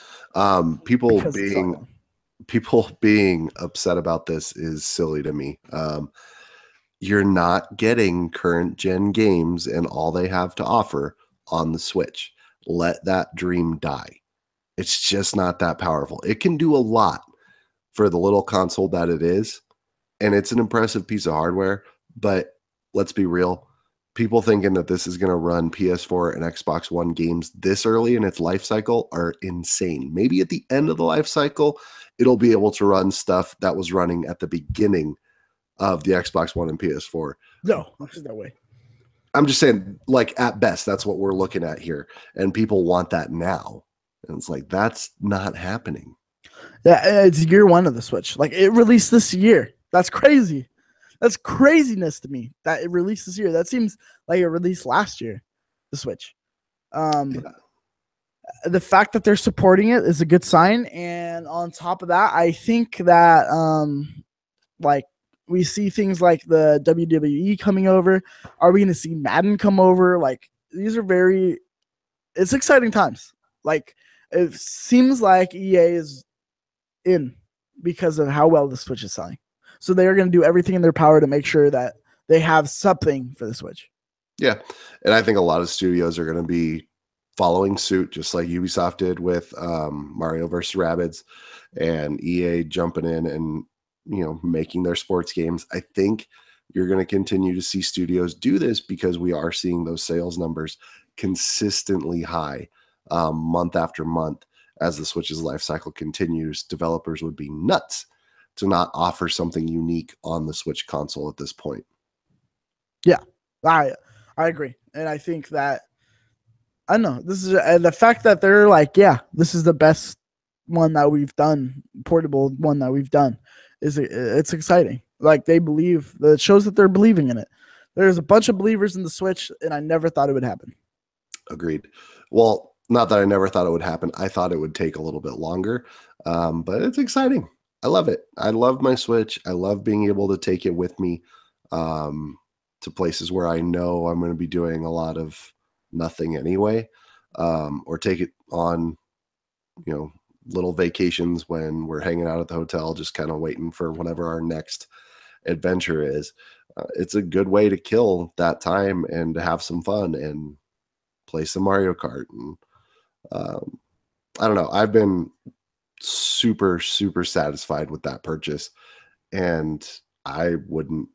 People being upset about this is silly to me. You're not getting current gen games and all they have to offer on the Switch. Let that dream die. It's just not that powerful. It can do a lot for the little console that it is, and it's an impressive piece of hardware, but let's be real. People thinking that this is going to run PS4 and Xbox One games this early in its life cycle are insane. Maybe at the end of the life cycle, it'll be able to run stuff that was running at the beginning of the Xbox One and PS4. No, it's that way. I'm just saying, like, at best, that's what we're looking at here. And people want that now. And it's like, that's not happening. Yeah, it's year one of the Switch. Like, it released this year. That's crazy. That's craziness to me that it released this year. That seems like it released last year, the Switch. The fact that they're supporting it is a good sign. And on top of that, I think that like we see things like the WWE coming over. Are we going to see Madden come over? Like, these are it's exciting times. Like, it seems like EA is in because of how well the Switch is selling. So they are going to do everything in their power to make sure that they have something for the Switch. Yeah. And I think a lot of studios are going to be following suit, just like Ubisoft did with Mario vs. Rabbids, and EA jumping in and, making their sports games. I think you're going to continue to see studios do this because we are seeing those sales numbers consistently high month after month. As the Switch's life cycle continues, developers would be nuts to not offer something unique on the Switch console at this point. Yeah, I agree. And I think that, I don't know, this is the fact that they're like, yeah, this is the best one that we've done, portable one that we've done, it's exciting. Like, they believe, it shows that they're believing in it. There's a bunch of believers in the Switch, and I never thought it would happen. Agreed. Well, not that I never thought it would happen. I thought it would take a little bit longer, but it's exciting. I love it. I love my Switch. I love being able to take it with me to places where I know I'm going to be doing a lot of nothing anyway, or take it on, little vacations when we're hanging out at the hotel, just kind of waiting for whatever our next adventure is. It's a good way to kill that time and to have some fun and play some Mario Kart. And I don't know. I've been super, super satisfied with that purchase, and I wouldn't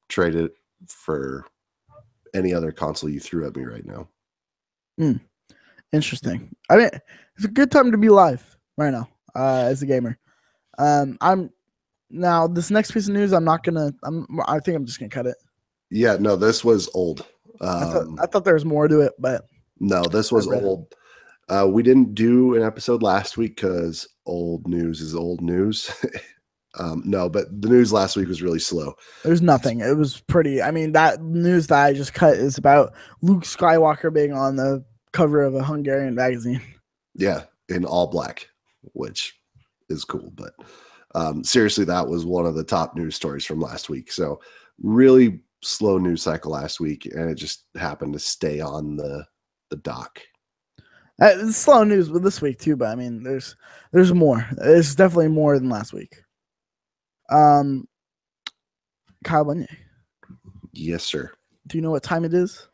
trade it for any other console you threw at me right now. Interesting. I mean, it's a good time to be live right now as a gamer. I'm now this next piece of news. I think I'm just gonna cut it. Yeah, no, this was old. I thought there was more to it, but no, this was old. We didn't do an episode last week because old news is old news. No, but the news last week was really slow. There's nothing. It was pretty. I mean, that news that I just cut is about Luke Skywalker being on the cover of a Hungarian magazine. Yeah, in all black, which is cool. But seriously, that was one of the top news stories from last week. So really slow news cycle last week, and it just happened to stay on the dock. It's slow news with this week too, but I mean, there's more. There's definitely more than last week. Kyle Bunyea. Yes, sir. Do you know what time it is?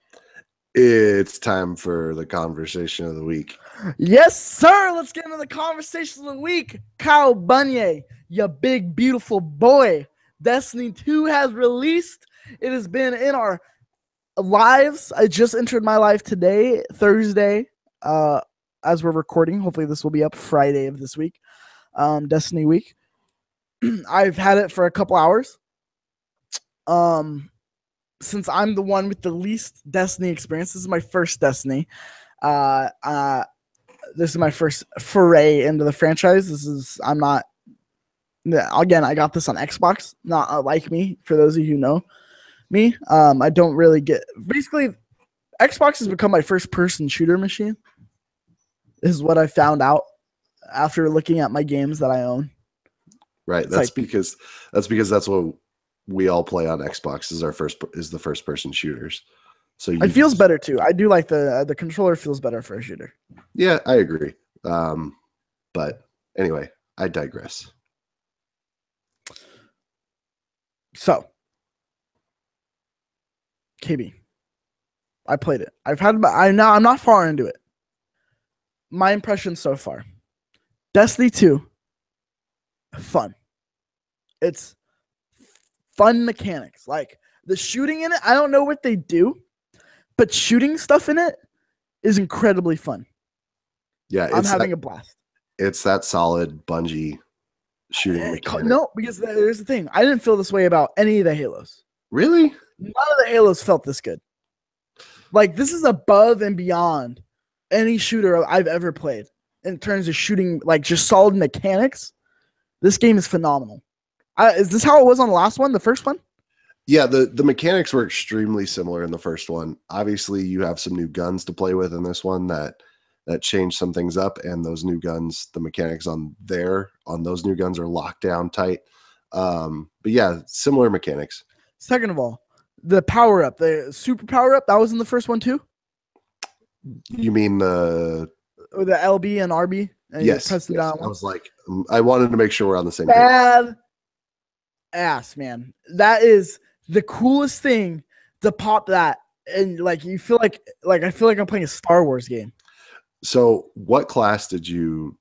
It's time for the conversation of the week. Yes, sir. Let's get into the conversation of the week. Kyle Bunyea, you big, beautiful boy. Destiny 2 has released. It has been in our lives. I just entered my life today, Thursday, as we're recording. Hopefully this will be up Friday of this week, Destiny week. I've had it for a couple hours. Since I'm the one with the least Destiny experience, this is my first Destiny. This is my first foray into the franchise. I got this on Xbox, not like me, for those of you who know me. I don't really basically, Xbox has become my first person shooter machine, is what I found out after looking at my games that I own. Right. That's because that's what we all play on Xbox is the first person shooters. So it feels better too. I do like the controller feels better for a shooter. Yeah, I agree. But anyway, I digress. So, KB, I played it. I'm not far into it. My impression so far, Destiny 2, fun. It's fun mechanics. Like the shooting in it, I don't know what they do, but shooting stuff in it is incredibly fun. Yeah, I'm having a blast. It's that solid Bungie shooting mechanic. No, because there's the thing. I didn't feel this way about any of the Halos. Really? None of the Halos felt this good. Like, this is above and beyond any shooter I've ever played in terms of shooting, like just solid mechanics. This game is phenomenal. Is this how it was on the last one, the first one? Yeah, the mechanics were extremely similar in the first one. Obviously, you have some new guns to play with in this one that changed some things up, and those new guns, the mechanics on those new guns are locked down tight. But yeah, similar mechanics. Second of all, the power up, the super power up, that was in the first one too. You mean the LB and RB? And yes. I was like, I wanted to make sure we're on the same page. Bad ass, man. That is the coolest thing to pop that, and like you feel like I feel like I'm playing a Star Wars game. So, what class did you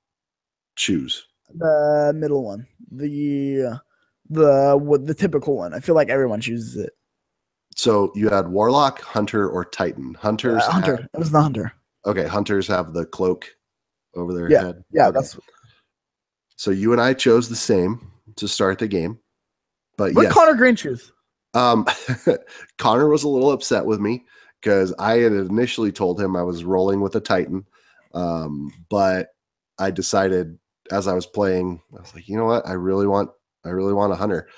choose? The middle one, the typical one. I feel like everyone chooses it. So you had Warlock, Hunter, or Titan. Hunter. It was the Hunter. Okay, Hunters have the cloak over their head. Yeah, okay. So you and I chose the same to start the game. But what did Connor Green choose? Connor was a little upset with me because I had initially told him I was rolling with a Titan. But I decided as I was playing, I was like, you know what? I really want a Hunter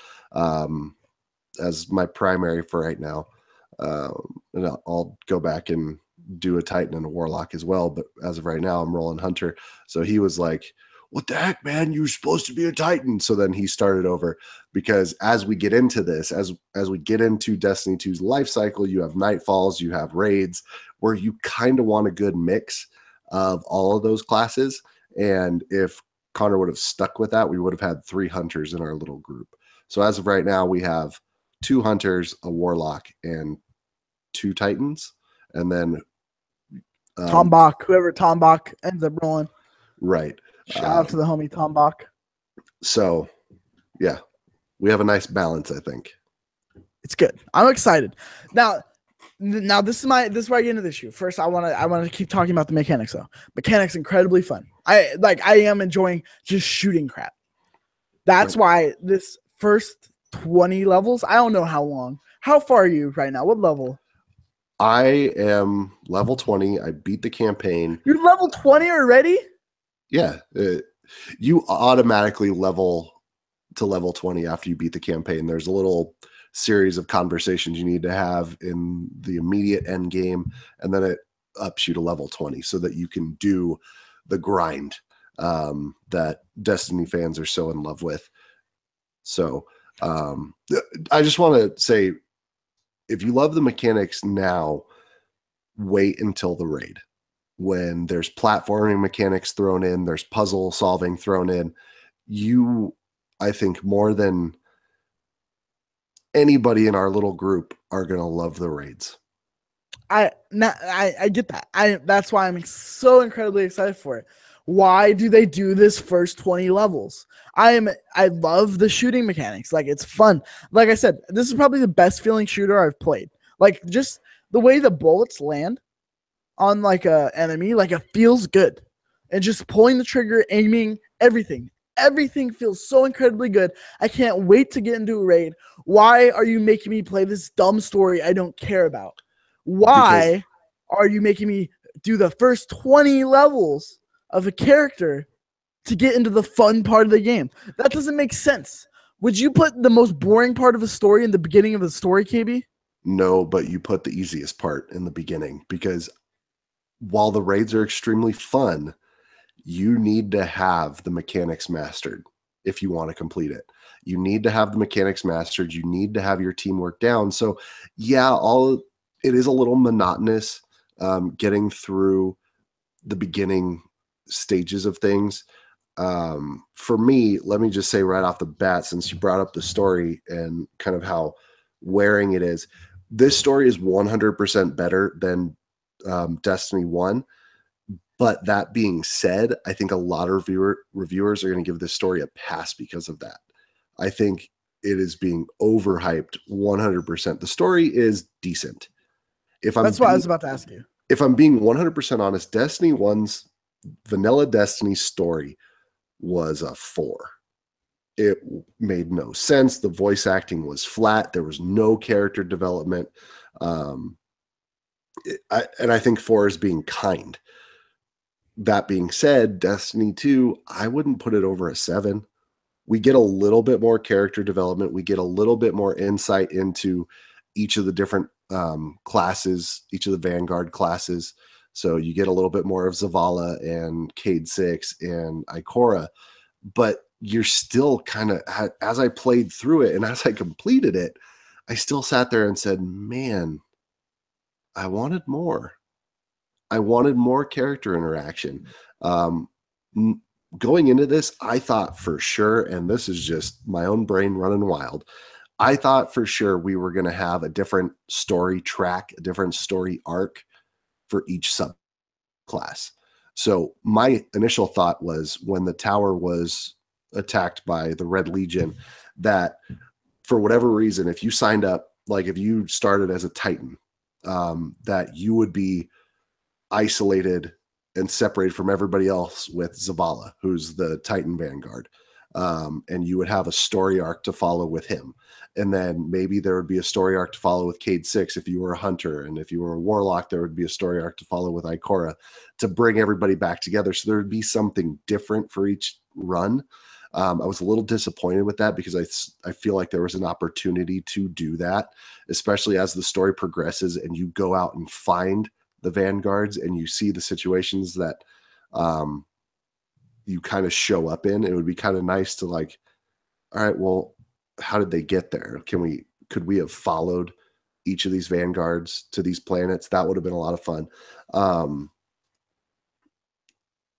as my primary for right now. And I'll go back and do a Titan and a Warlock as well. But as of right now, I'm rolling Hunter. So he was like, what the heck, man? You're supposed to be a Titan. So then he started over because as we get into this, as we get into Destiny 2's life cycle, you have Nightfalls, you have raids where you kind of want a good mix of all of those classes. And if Connor would have stuck with that, we would have had 3 hunters in our little group. So as of right now, we have 2 hunters, a warlock, and 2 titans. And then Tom Bach, whoever Tom Bach ends up rolling. Right. Shout out to the homie Tom Bach. So, yeah, we have a nice balance, I think. It's good. I'm excited. Now this is where I get into the issue. First, I want to keep talking about the mechanics though. Mechanics incredibly fun. I am enjoying just shooting crap. That's why this first 20 levels, I don't know how long. How far are you right now? What level? I am level 20. I beat the campaign. You're level 20 already? Yeah. You automatically level to level 20 after you beat the campaign. There's a little series of conversations you need to have in the immediate end game, and then it ups you to level 20 so that you can do the grind that Destiny fans are so in love with. So I just want to say, if you love the mechanics now, wait until the raid. When there's platforming mechanics thrown in, there's puzzle solving thrown in, I think more than anybody in our little group are going to love the raids. I get that. That's why I'm so incredibly excited for it. Why do they do this first 20 levels? I love the shooting mechanics. Like, it's fun. Like I said, this is probably the best feeling shooter I've played. Like, just the way the bullets land on like a enemy, like, it feels good. And just pulling the trigger, aiming, everything feels so incredibly good. I can't wait to get into a raid. Why are you making me play this dumb story I don't care about? Why are you making me do the first 20 levels of a character to get into the fun part of the game? That doesn't make sense. Would you put the most boring part of a story in the beginning of the story, KB? No, but you put the easiest part in the beginning, because while the raids are extremely fun, you need to have the mechanics mastered if you want to complete it. You need to have the mechanics mastered. You need to have your teamwork down. So yeah, it is a little monotonous getting through the beginning stages of things. For me, let me just say right off the bat, since you brought up the story and kind of how wearing it is, this story is 100% better than Destiny 1. But that being said, I think a lot of reviewers are going to give this story a pass because of that. I think it is being overhyped 100%. The story is decent. That's what I was about to ask you. If I'm being 100% honest, Destiny 1's vanilla Destiny story was a 4. It made no sense. The voice acting was flat. There was no character development. And I think 4 is being kind. That being said, Destiny 2, I wouldn't put it over a 7. We get a little bit more character development. We get a little bit more insight into each of the different classes, each of the Vanguard classes. So you get a little bit more of Zavala and Cade 6 and Ikora. But you're still kind of, as I played through it and as I completed it, I still sat there and said, man, I wanted more. I wanted more character interaction. Going into this, I thought for sure, and this is just my own brain running wild, I thought for sure we were going to have a different story track, a different story arc for each subclass. So my initial thought was, when the tower was attacked by the Red Legion, that for whatever reason, if you signed up, like if you started as a Titan, that you would be isolated and separated from everybody else with Zavala, who's the Titan Vanguard. And you would have a story arc to follow with him. And then maybe there would be a story arc to follow with Cade 6 if you were a hunter. And if you were a warlock, there would be a story arc to follow with Ikora to bring everybody back together. So there would be something different for each run. I was a little disappointed with that, because I feel like there was an opportunity to do that, especially as the story progresses and you go out and find the Vanguards and you see the situations that you kind of show up in. It would be kind of nice to, like, all right, well, how did they get there? Could we have followed each of these Vanguards to these planets? That would have been a lot of fun.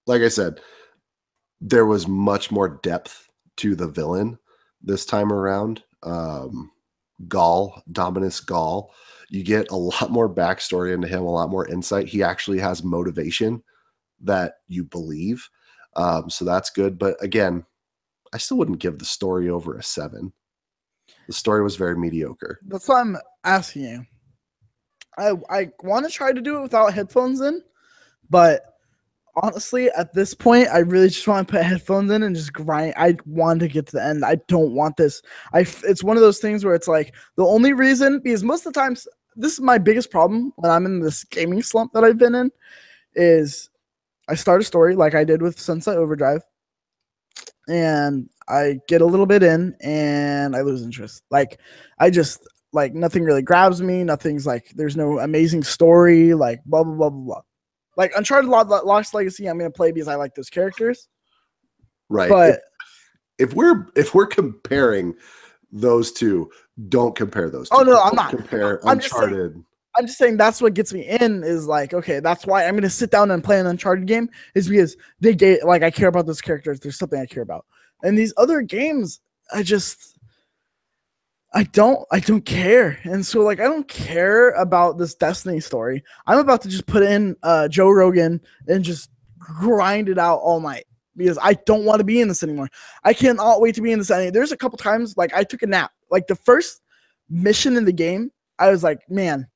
Like I said, there was much more depth to the villain this time around. Dominus Gaul. You get a lot more backstory into him, a lot more insight. He actually has motivation that you believe. So that's good. But again, I still wouldn't give the story over a 7. The story was very mediocre. That's why I'm asking you. I want to try to do it without headphones in, but honestly, at this point, I really just want to put headphones in and just grind. I want to get to the end. I don't want this. It's one of those things where it's like the only reason, because most of the times, this is my biggest problem when I'm in this gaming slump that I've been in, is I start a story like I did with Sunset Overdrive, and I get a little bit in and I lose interest. Like I just like nothing really grabs me. Nothing's like there's no amazing story. Like blah blah blah blah blah. Like Uncharted Lost Legacy, I'm gonna play because I like those characters. Right. But if we're comparing those two, don't compare those two. Oh no, don't I'm not. Compare Uncharted. I'm just saying that's what gets me in is like, okay, that's why I'm gonna sit down and play an Uncharted game is because they get like I care about those characters. There's something I care about. And these other games, I don't care. And so like I don't care about this Destiny story. I'm about to just put in Joe Rogan and just grind it out all night because I don't want to be in this anymore. I cannot wait to be in this. There's a couple times like I took a nap. Like the first mission in the game, I was like, man,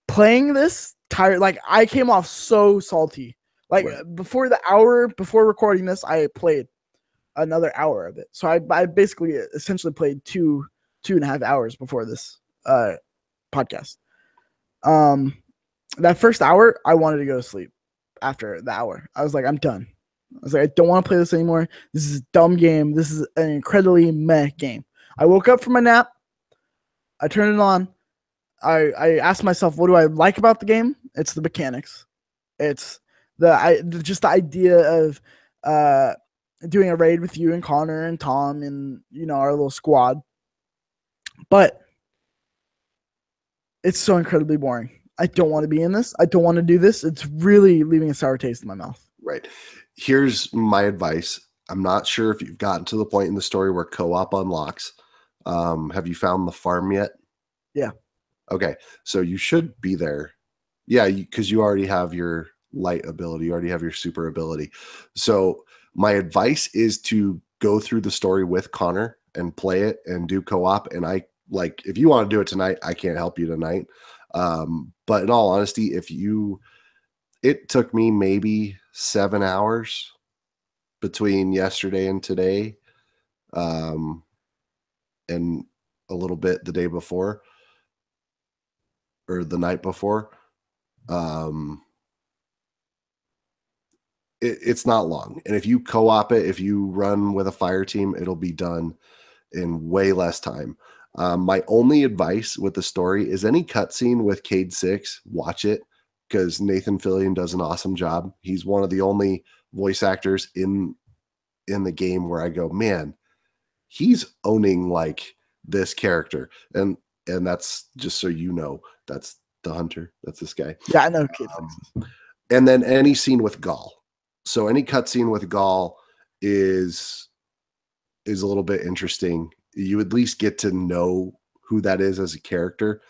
playing this tired. Like I came off so salty. Like before the hour before recording this, I played another hour of it. So I basically essentially played 2.5 hours before this podcast. That first hour, I wanted to go to sleep. After the hour, I was like, I'm done. I was like, I don't want to play this anymore. This is a dumb game. This is an incredibly meh game. I woke up from my nap. I turned it on. I asked myself, what do I like about the game? It's the mechanics. It's just the idea of doing a raid with you and Connor and Tom and our little squad. But it's so incredibly boring. I don't want to be in this. I don't want to do this. It's really leaving a sour taste in my mouth. Right. Here's my advice. I'm not sure if you've gotten to the point in the story where co-op unlocks. Have you found the farm yet? Yeah. Okay. So you should be there. Yeah, because you already have your light ability. You already have your super ability. So my advice is to go through the story with Connor and play it and do co-op. And if you want to do it tonight, I can't help you tonight. But in all honesty, it took me maybe 7 hours between yesterday and today, and a little bit the day before or the night before. It's not long. And if you co-op it, if you run with a fire team, it'll be done in way less time. My only advice with the story is any cutscene with Cade 6, watch it because Nathan Fillion does an awesome job. He's one of the only voice actors in the game where I go, man, he's owning like this character. And that's just so you know, that's the hunter. That's this guy. Yeah, I know Cade 6. And then any scene with Gaul. So any cutscene with Gaul is a little bit interesting. You at least get to know who that is as a character.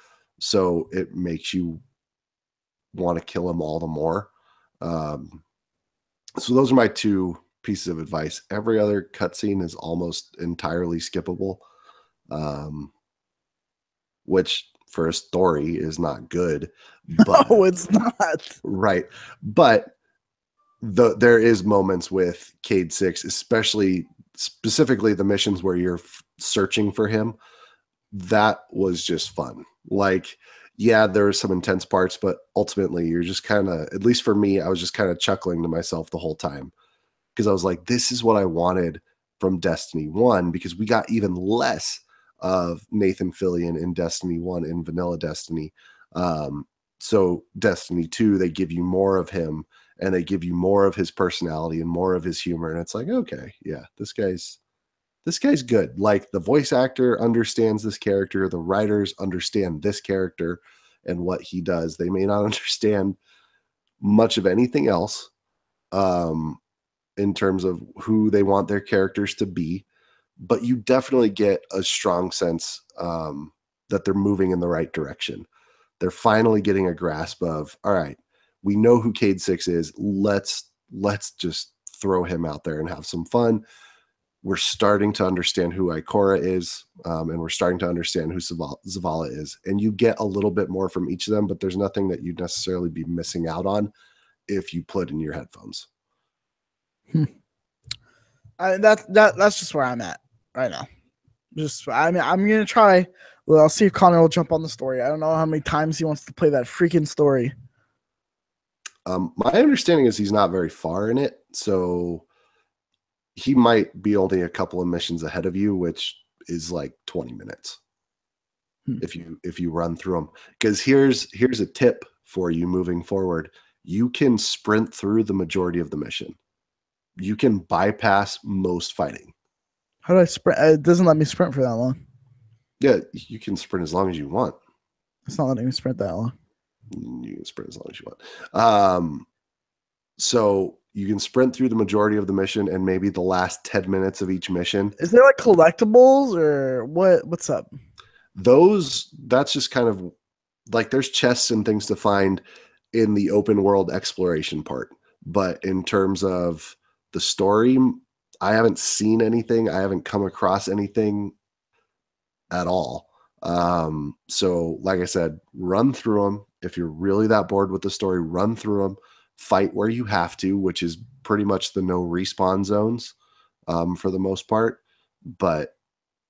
So it makes you want to kill him all the more. So those are my 2 pieces of advice. Every other cutscene is almost entirely skippable, which for a story is not good. But, no, it's not. Right. But there is moments with Cade 6, specifically the missions where you're searching for him. That was just fun. Like, yeah, there were some intense parts, but ultimately you're just kind of, at least for me, I was just kind of chuckling to myself the whole time because I was like, this is what I wanted from Destiny 1 because we got even less of Nathan Fillion in Destiny 1 in vanilla Destiny. So Destiny 2, they give you more of him and they give you more of his personality and more of his humor. And it's like, okay, yeah, this guy's good. Like the voice actor understands this character. The writers understand this character and what he does. They may not understand much of anything else. in terms of who they want their characters to be, but you definitely get a strong sense that they're moving in the right direction. They're finally getting a grasp of, all right, we know who Cade 6 is. Let's just throw him out there and have some fun. We're starting to understand who Ikora is, and we're starting to understand who Zavala is. And you get a little bit more from each of them, but there's nothing that you'd necessarily be missing out on if you put in your headphones. That's just where I'm at right now. I'm gonna try. Well, I'll see if Connor will jump on the story. I don't know how many times he wants to play that freaking story. My understanding is he's not very far in it, so he might be only a couple of missions ahead of you, which is like 20 minutes if you run through them. Because here's a tip for you moving forward: you can sprint through the majority of the mission. You can bypass most fighting. How do I sprint? It doesn't let me sprint for that long. Yeah, you can sprint as long as you want. It's not letting me sprint that long. You can sprint as long as you want. So you can sprint through the majority of the mission and maybe the last 10 minutes of each mission. Is there like collectibles or what's up? That's just kind of like there's chests and things to find in the open world exploration part. But in terms of the story, I haven't seen anything. I haven't come across anything at all. So like I said, run through them. If you're really that bored with the story, run through them, fight where you have to, which is pretty much the no respawn zones, for the most part, but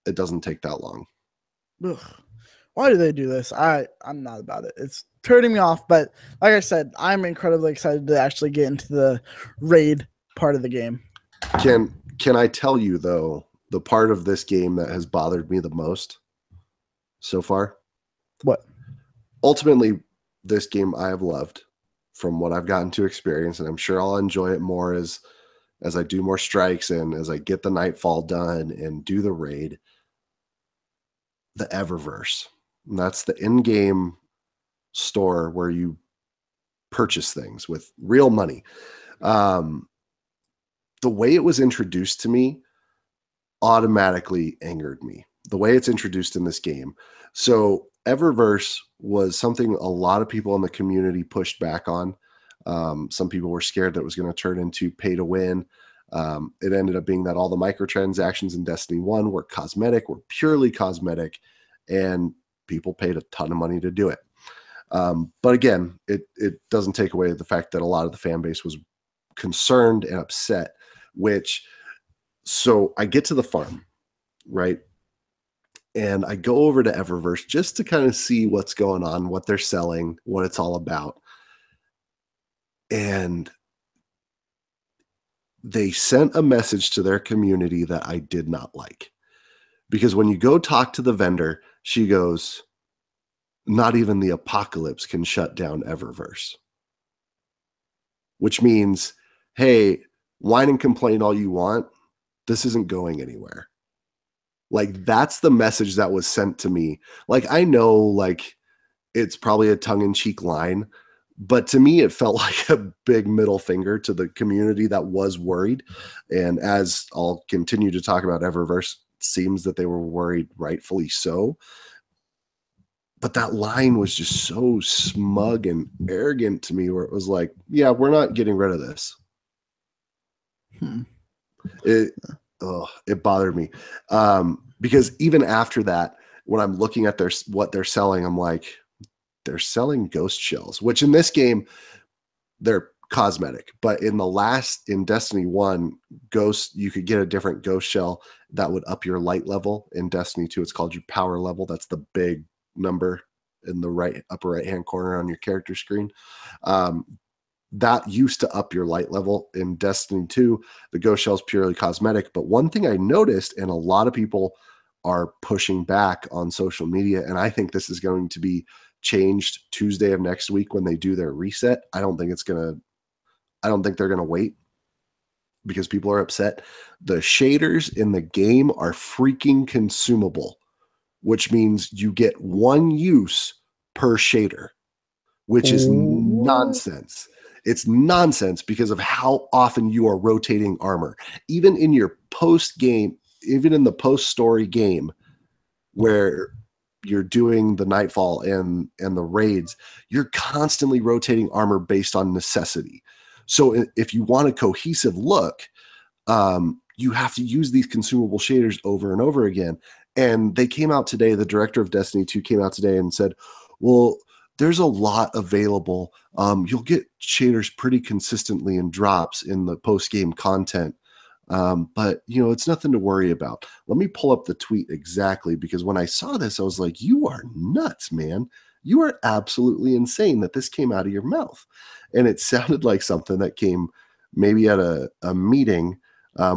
it doesn't take that long. Ugh. Why do they do this? I'm not about it. It's turning me off, but like I said, I'm incredibly excited to actually get into the raid part of the game. Can I tell you though, the part of this game that has bothered me the most so far? What? Ultimately, this game I have loved from what I've gotten to experience, and I'm sure I'll enjoy it more as I do more strikes and as I get the Nightfall done and do the raid. The Eververse. And that's the in-game store where you purchase things with real money. The way it was introduced to me automatically angered me. The way it's introduced in this game. So Eververse was something a lot of people in the community pushed back on. Some people were scared that it was going to turn into pay to win. It ended up being that all the microtransactions in Destiny 1 were purely cosmetic, and people paid a ton of money to do it. But again, it doesn't take away the fact that a lot of the fan base was concerned and upset, so I get to the farm, right? And I go over to Eververse just to kind of see what's going on, what they're selling, what it's all about. And they sent a message to their community that I did not like. Because when you go talk to the vendor, she goes, not even the apocalypse can shut down Eververse. Which means, hey, whine and complain all you want. This isn't going anywhere. Like, that's the message that was sent to me. Like, I know, like, it's probably a tongue-in-cheek line, but to me, it felt like a big middle finger to the community that was worried. And as I'll continue to talk about Eververse, it seems that they were worried, rightfully so. But that line was just so smug and arrogant to me, where it was like, yeah, we're not getting rid of this. It bothered me. Because even after that, when I'm looking at what they're selling, I'm like, they're selling ghost shells, which in this game, they're cosmetic. But in Destiny 1, you could get a different ghost shell that would up your light level. In Destiny 2, it's called your power level. That's the big number in the upper right hand corner on your character screen. That used to up your light level. In Destiny 2, the ghost shell is purely cosmetic. But one thing I noticed, and a lot of people are pushing back on social media, and I think this is going to be changed Tuesday of next week when they do their reset. I don't think they're going to wait because people are upset. The shaders in the game are freaking consumable, which means you get one use per shader, which is nonsense. It's nonsense because of how often you are rotating armor. Even in your post game, even in the post story game where you're doing the Nightfall and the raids, you're constantly rotating armor based on necessity. So if you want a cohesive look, you have to use these consumable shaders over and over again. And they came out today, the director of Destiny 2 came out today and said, well, there's a lot available. You'll get shaders pretty consistently in drops in the post-game content. But, it's nothing to worry about. Let me pull up the tweet exactly, because when I saw this, I was like, you are nuts, man. You are absolutely insane that this came out of your mouth. And it sounded like something that came maybe at a meeting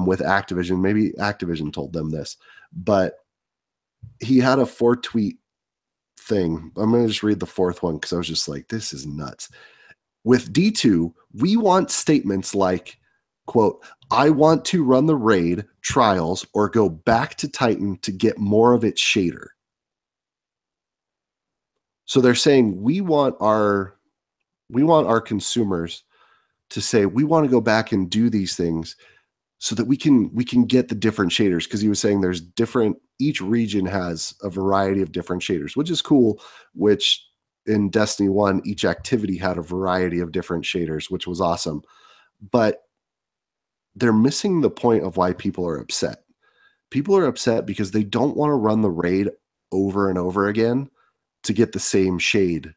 with Activision. Maybe Activision told them this. But he had a 4-tweet thing. I'm going to just read the fourth one because I was just like, this is nuts. With D2, we want statements like, quote, I want to run the raid, trials, or go back to Titan to get more of its shader. So they're saying we want our consumers to say we want to go back and do these things so that we can get the different shaders, because he was saying there's each region has a variety of different shaders, which is cool, which in Destiny 1, each activity had a variety of different shaders, which was awesome. But they're missing the point of why people are upset. People are upset because they don't want to run the raid over and over again to get the same shade,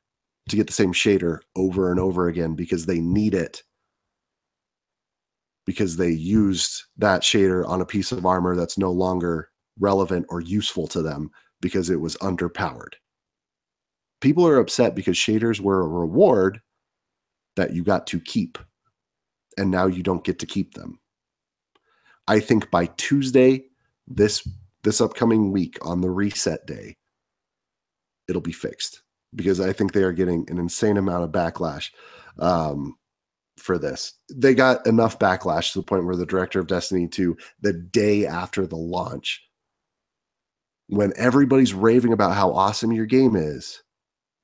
to get the same shader over and over again, because they need it, because they used that shader on a piece of armor that's no longer relevant or useful to them because it was underpowered. People are upset because shaders were a reward that you got to keep, and now you don't get to keep them. I think by Tuesday, this upcoming week on the reset day, it'll be fixed, because I think they are getting an insane amount of backlash for this. They got enough backlash to the point where the director of Destiny 2, the day after the launch, when everybody's raving about how awesome your game is,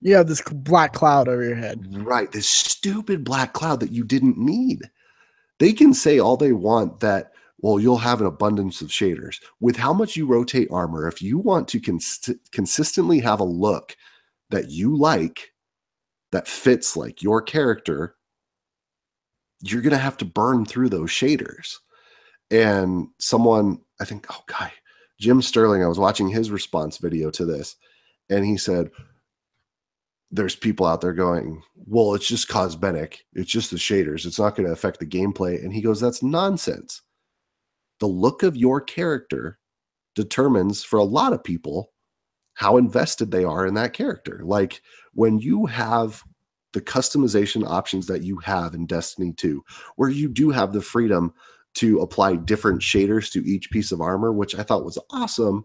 you have this black cloud over your head. Right, this stupid black cloud that you didn't need. They can say all they want that, well, you'll have an abundance of shaders. With how much you rotate armor, if you want to consistently have a look that you like, that fits like your character, you're going to have to burn through those shaders. And someone, I think, Jim Sterling, I was watching his response video to this, and he said, there's people out there going, well, it's just cosmetic. It's just the shaders. It's not going to affect the gameplay. And he goes, that's nonsense. The look of your character determines, for a lot of people, how invested they are in that character. Like when you have the customization options that you have in Destiny 2, where you do have the freedom to apply different shaders to each piece of armor, which I thought was awesome,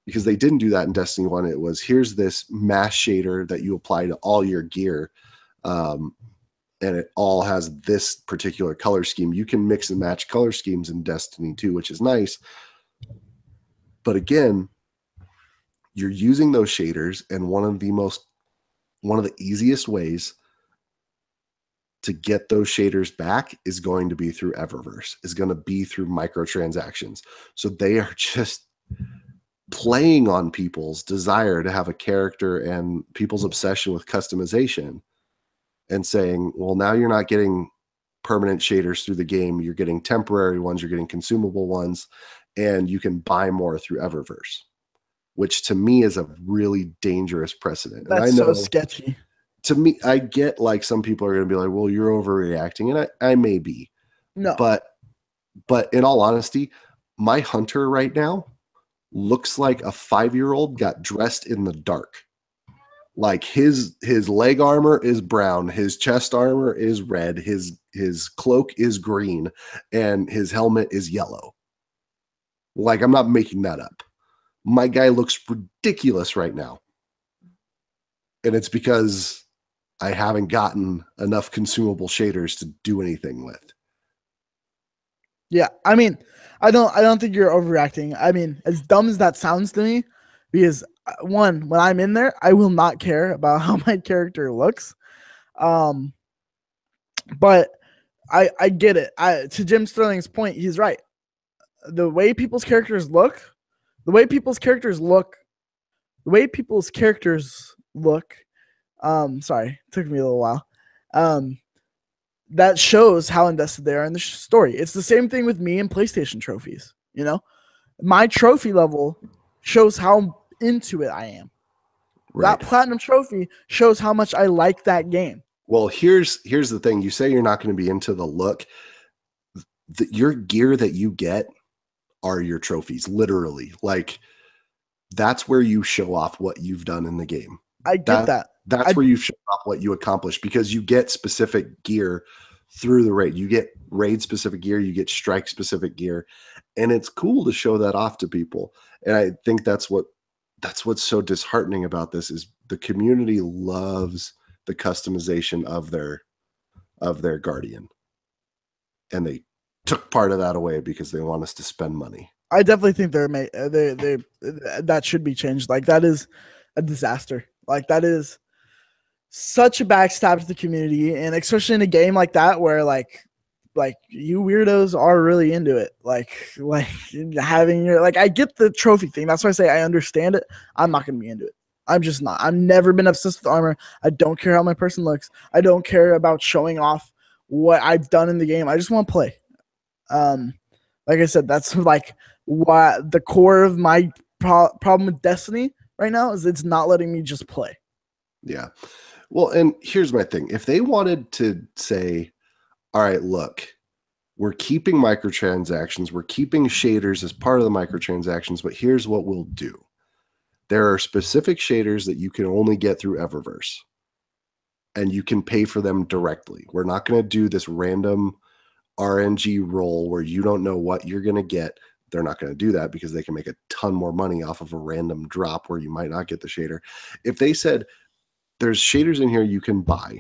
because they didn't do that in Destiny 1. It was, here's this mass shader that you apply to all your gear, and it all has this particular color scheme. You can mix and match color schemes in Destiny 2, which is nice. But again, you're using those shaders, and one of the easiest ways to get those shaders back is going to be through Eververse, is going to be through microtransactions. So they are just playing on people's desire to have a character and people's obsession with customization, and saying, well, now you're not getting permanent shaders through the game. You're getting temporary ones, you're getting consumable ones, and you can buy more through Eververse, which to me is a really dangerous precedent. That's and I know, so sketchy. To me, I get like some people are going to be like, well, you're overreacting, and I may be. No. But in all honesty, my hunter right now looks like a 5-year-old got dressed in the dark. Like his leg armor is brown, his chest armor is red, his cloak is green, and his helmet is yellow. Like, I'm not making that up. My guy looks ridiculous right now. And it's because I haven't gotten enough consumable shaders to do anything with. Yeah, I mean, I don't think you're overreacting. I mean, as dumb as that sounds to me, because one, when I'm in there, I will not care about how my character looks. But I get it. To Jim Sterling's point, he's right. The way people's characters look, the way people's characters look, the way people's characters look. Sorry, it took me a little while. That shows how invested they are in the story. It's the same thing with me and PlayStation trophies. You know, my trophy level shows how into it I am. Right. That platinum trophy shows how much I like that game. Well, here's the thing. You say you're not going to be into the look. Your gear that you get are your trophies, literally. Like, that's where you show off what you've done in the game. I get that. That's where you show off what you accomplish, because you get specific gear through the raid. You get raid specific gear, you get strike specific gear, and it's cool to show that off to people. And I think that's what's so disheartening about this is the community loves the customization of their guardian, and they took part of that away because they want us to spend money. I definitely think that should be changed. Like, that is a disaster. Like, that is such a backstab to the community, and especially in a game like that where like you weirdos are really into it. Like having your, like, I get the trophy thing. That's why I say I understand it. I'm not gonna be into it. I'm just not. I've never been obsessed with armor. I don't care how my person looks. I don't care about showing off what I've done in the game. I just want to play. Like I said, that's like what the core of my problem with Destiny right now is. It's not letting me just play. Yeah. Well, and here's my thing. If they wanted to say, all right, look, we're keeping microtransactions, we're keeping shaders as part of the microtransactions, but here's what we'll do. There are specific shaders that you can only get through Eververse, and you can pay for them directly. We're not going to do this random RNG roll where you don't know what you're going to get. They're not going to do that because they can make a ton more money off of a random drop where you might not get the shader. If they said there's shaders in here you can buy,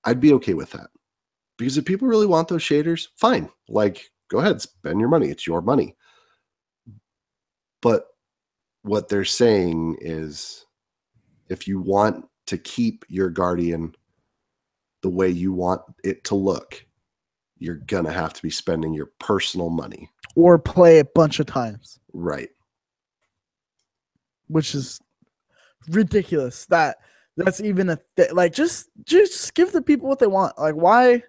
I'd be okay with that. Because if people really want those shaders, fine. Like, go ahead, spend your money. It's your money. But what they're saying is, if you want to keep your Guardian the way you want it to look, you're going to have to be spending your personal money. Or play a bunch of times. Right. Which is ridiculous. That's even a like, just give the people what they want. Like, why?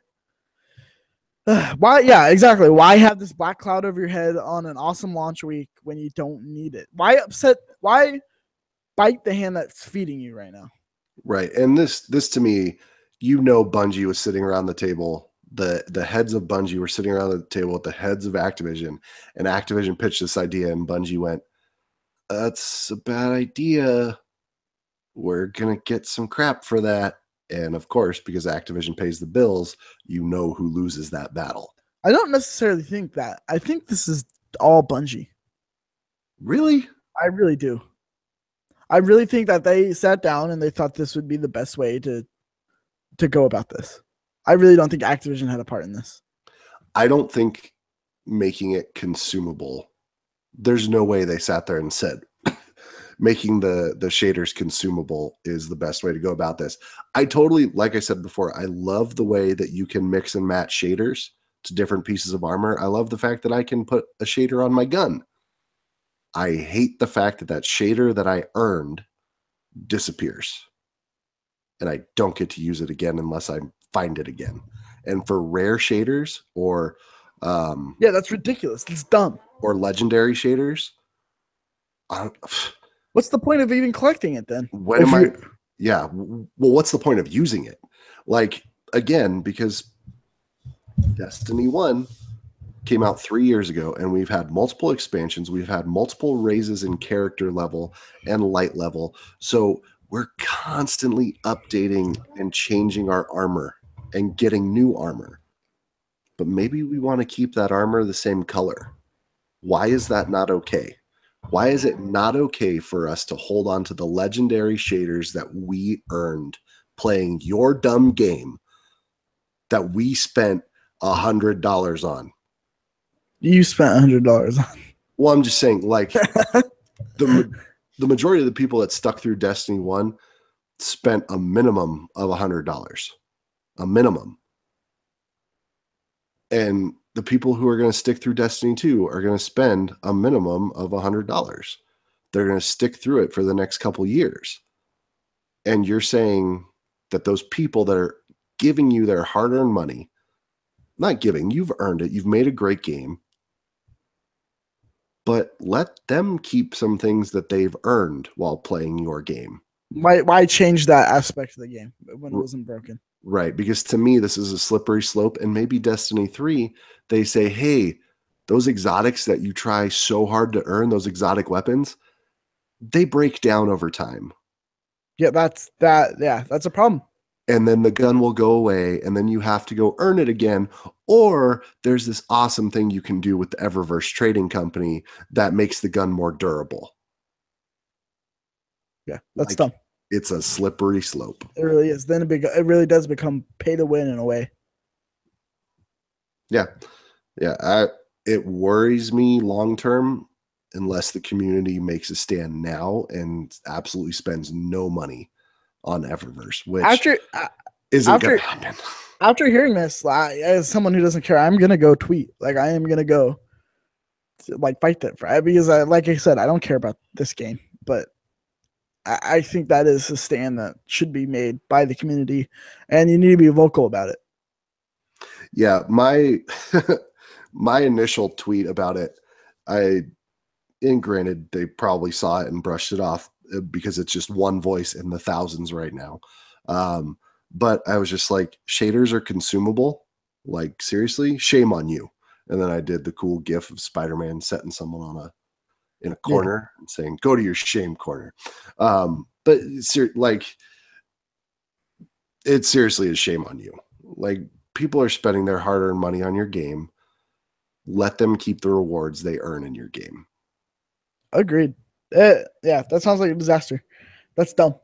Yeah, exactly. Why have this black cloud over your head on an awesome launch week when you don't need it? Why bite the hand that's feeding you right now? Right. And this to me, Bungie was sitting around the table. The heads of Bungie were sitting around the table with the heads of Activision, and Activision pitched this idea, and Bungie went, "That's a bad idea. We're going to get some crap for that." And of course, because Activision pays the bills, who loses that battle. I don't necessarily think that. I think this is all Bungie. Really? I really do. I really think that they sat down and they thought this would be the best way to go about this. I really don't think Activision had a part in this. I don't think making it consumable, there's no way they sat there and said, making the shaders consumable is the best way to go about this. I totally, like I said before, I love the way that you can mix and match shaders to different pieces of armor. I love the fact that I can put a shader on my gun. I hate the fact that shader that I earned disappears, and I don't get to use it again unless I find it again. And for rare shaders or yeah, that's ridiculous. It's dumb. Or legendary shaders, what's the point of even collecting it then? Yeah. Well, what's the point of using it? Like, again, because Destiny 1 came out 3 years ago, and we've had multiple expansions. We've had multiple raises in character level and light level. So we're constantly updating and changing our armor and getting new armor. But maybe we want to keep that armor the same color. Why is that not okay? Why is it not okay for us to hold on to the legendary shaders that we earned playing your dumb game that we spent $100 on? You spent $100 on. Well, I'm just saying, like, the majority of the people that stuck through Destiny 1 spent a minimum of $100. A minimum. And the people who are going to stick through Destiny 2 are going to spend a minimum of $100. They're going to stick through it for the next couple years. And you're saying that those people that are giving you their hard-earned money, not giving, you've earned it, you've made a great game, but let them keep some things that they've earned while playing your game. Why change that aspect of the game when it wasn't broken? Right, because to me, this is a slippery slope, and maybe Destiny 3, they say, hey, those exotics that you try so hard to earn, those exotic weapons, they break down over time. Yeah, that's a problem. And then the gun will go away, and then you have to go earn it again. Or there's this awesome thing you can do with the Eververse Trading Company that makes the gun more durable. Yeah, that's dumb. It's a slippery slope. It really is. Then it really does become pay to win in a way. Yeah. It worries me long term unless the community makes a stand now and absolutely spends no money on Eververse, which isn't going to happen. After hearing this, as someone who doesn't care, I'm going to go tweet. Like, I am going to go fight that for because like I said, I don't care about this game, but I think that is a stand that should be made by the community, and you need to be vocal about it. Yeah, my initial tweet about it, and granted, they probably saw it and brushed it off because it's just one voice in the thousands right now. But I was just like, shaders are consumable. Like, seriously, shame on you. And then I did the cool gif of Spider-Man setting someone in a corner and saying, go to your shame corner. But it seriously is shame on you. Like, people are spending their hard-earned money on your game. Let them keep the rewards they earn in your game. Agreed. Yeah, that sounds like a disaster. That's dumb.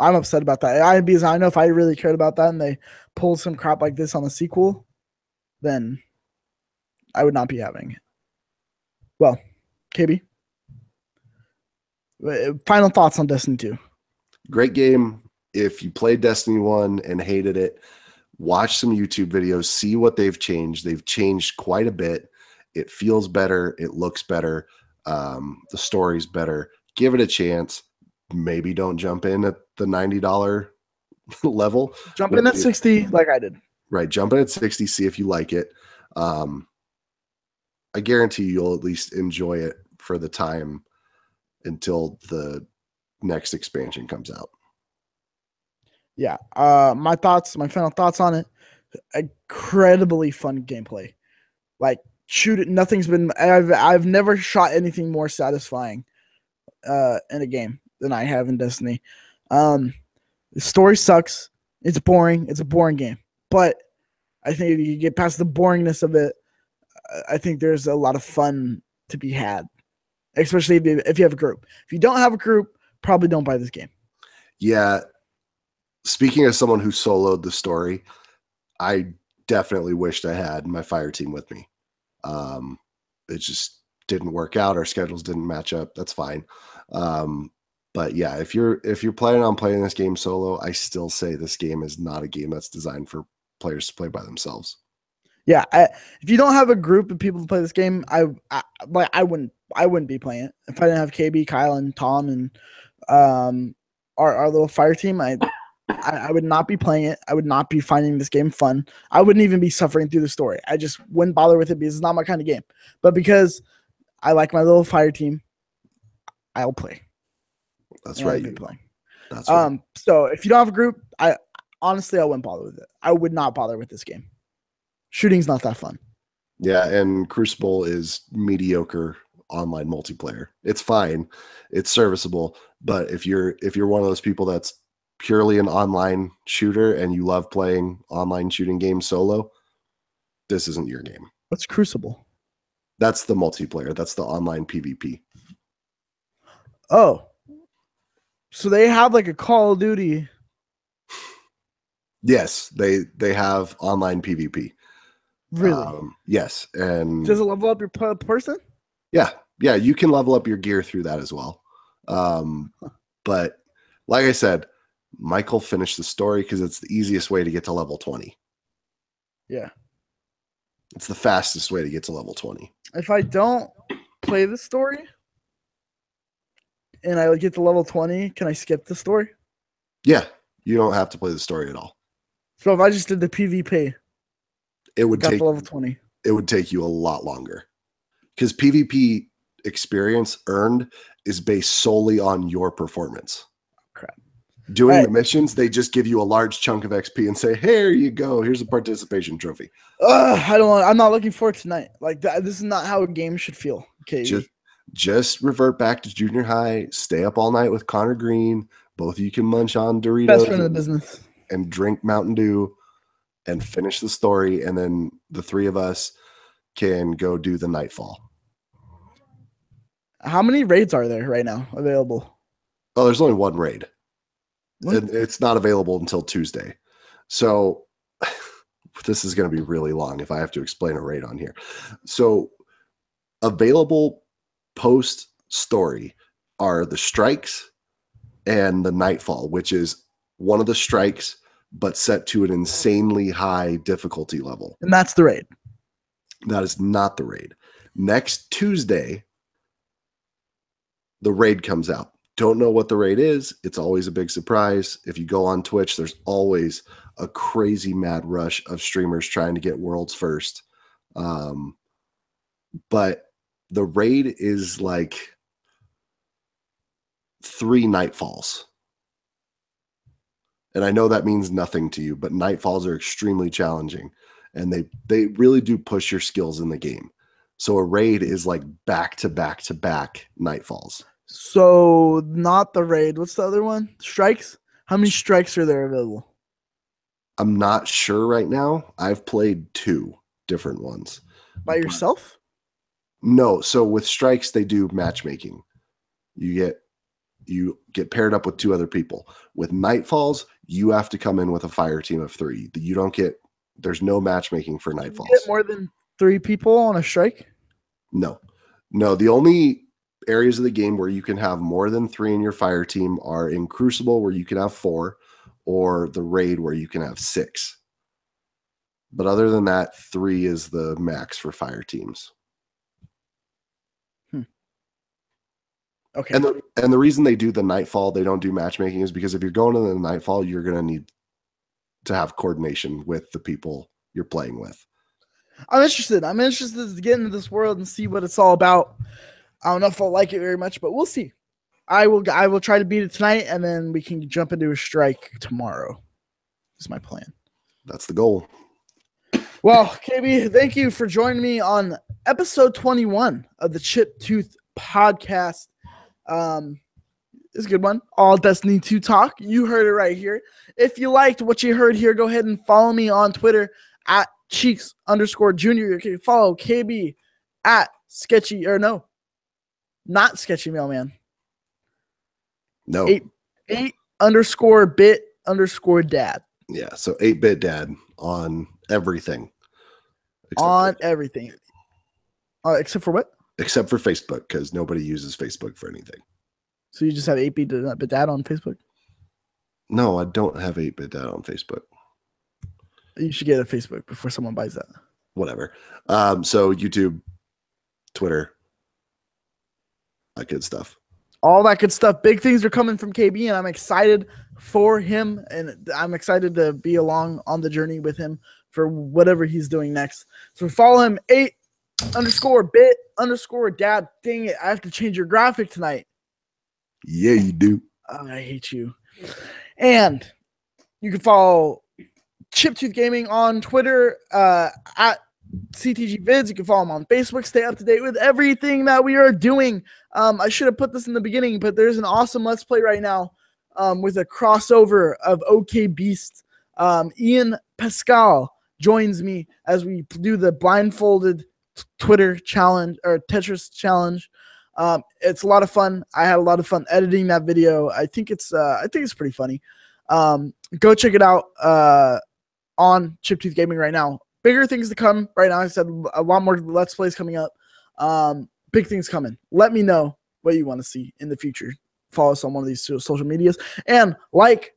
I'm upset about that. Because I know if I really cared about that and they pulled some crap like this on the sequel, then I would not be having it. Well, KB, final thoughts on Destiny 2. Great game. If you played Destiny 1 and hated it, watch some YouTube videos, see what they've changed. They've changed quite a bit. It feels better. It looks better. The story's better. Give it a chance. Maybe don't jump in at the $90 level. Jump in at 60 like I did. Right. Jump in at 60, see if you like it. I guarantee you'll at least enjoy it for the time until the next expansion comes out. Yeah. My final thoughts on it. Incredibly fun gameplay. Like, shoot it. I've never shot anything more satisfying in a game than I have in Destiny. The story sucks. It's boring. It's a boring game. But I think if you get past the boringness of it, I think there's a lot of fun to be had, especially if you have a group. If you don't have a group, probably don't buy this game. Yeah. Speaking as someone who soloed the story, I definitely wished I had my fire team with me. It just didn't work out. Our schedules didn't match up. That's fine. But yeah, if you're planning on playing this game solo, I still say this game is not a game that's designed for players to play by themselves. Yeah, if you don't have a group of people to play this game, I wouldn't be playing it. If I didn't have KB, Kyle, and Tom, and our little fire team, I would not be playing it. I would not be finding this game fun. I wouldn't even be suffering through the story. I just wouldn't bother with it because it's not my kind of game. But because I like my little fire team, I'll play. That's right. That's right. So if you don't have a group, I wouldn't bother with it. I would not bother with this game. Shooting's not that fun. Yeah, and Crucible is mediocre online multiplayer. It's fine. It's serviceable. But if you're one of those people that's purely an online shooter and you love playing online shooting games solo, this isn't your game. What's Crucible? That's the multiplayer. That's the online PvP. Oh. So they have like a Call of Duty. Yes, they have online PvP. Really? Yes. And does it level up your person? Yeah. Yeah. You can level up your gear through that as well. But like I said, Michael finished the story because it's the easiest way to get to level 20. Yeah. It's the fastest way to get to level 20. If I don't play the story and I get to level 20, can I skip the story? Yeah, you don't have to play the story at all. So if I just did the PvP, It would got take to level 20. It would take you a lot longer because PvP experience earned is based solely on your performance. Crap. Doing the missions, they just give you a large chunk of XP and say, "Here you go. Here's a participation trophy." I'm not looking forward to tonight. Like this is not how a game should feel. Okay. Just revert back to junior high. Stay up all night with Connor Green. Both of you can munch on Doritos. Best friend in the business. And drink Mountain Dew and finish the story. And then the three of us can go do the Nightfall. How many raids are there right now available? Oh, there's only one raid. And it's not available until Tuesday. So this is going to be really long if I have to explain a raid on here. So available post story are the strikes and the Nightfall, which is one of the strikes, but set to an insanely high difficulty level. And that's the raid. That is not the raid. Next Tuesday, the raid comes out. Don't know what the raid is. It's always a big surprise. If you go on Twitch, there's always a crazy mad rush of streamers trying to get worlds first. But the raid is like 3 Nightfalls. And I know that means nothing to you, but Nightfalls are extremely challenging. And they really do push your skills in the game. So a raid is like back-to-back-to-back Nightfalls. So not the raid. What's the other one? Strikes? How many strikes are there available? I'm not sure right now. I've played 2 different ones. By yourself? No. So with strikes, they do matchmaking. You get paired up with 2 other people. With Nightfalls, you have to come in with a fire team of 3. There's no matchmaking for Nightfalls. You get more than 3 people on a strike? No. The only areas of the game where you can have more than 3 in your fire team are in Crucible, where you can have 4, or the raid where you can have 6. But other than that, 3 is the max for fire teams. Okay. And the reason they do the Nightfall, they don't do matchmaking, is because if you're going to the Nightfall, you're going to need to have coordination with the people you're playing with. I'm interested to get into this world and see what it's all about. I don't know if I'll like it very much, but we'll see. I will try to beat it tonight, and then we can jump into a strike tomorrow. Is my plan. That's the goal. Well, KB, thank you for joining me on episode 21 of the Chip Tooth podcast. It's a good one. All Destiny 2 talk. You heard it right here. If you liked what you heard here, go ahead and follow me on Twitter at Cheeks_Junior. You can follow KB at Sketchy, or no, not Sketchy Mailman. No. 8_bit_dad. Yeah, so 8-bit dad on everything. Everything. Except for what? Except for Facebook, because nobody uses Facebook for anything. So you just have 8-bit dad on Facebook? No, I don't have 8-bit dad on Facebook. You should get a Facebook before someone buys that. Whatever. So YouTube, Twitter, that good stuff. All that good stuff. Big things are coming from KB, and I'm excited for him, and I'm excited to be along on the journey with him for whatever he's doing next. So follow him, 8_bit_dad. Dang it, I have to change your graphic tonight. Yeah, you do. I hate you. And you can follow Chiptooth Gaming on Twitter at CTG Vids. You can follow him on Facebook. Stay up to date with everything that we are doing. I should have put this in the beginning, but there's an awesome Let's Play right now with a crossover of OK Beast. Ian Pascal joins me as we do the blindfolded Twitter challenge or Tetris challenge. It's a lot of fun. I had a lot of fun editing that video. I think it's pretty funny. Go check it out on Chiptooth Gaming right now. Bigger things to come right now. I said a lot more Let's Plays coming up. Big things coming. Let me know what you want to see in the future. Follow us on one of these social medias and like,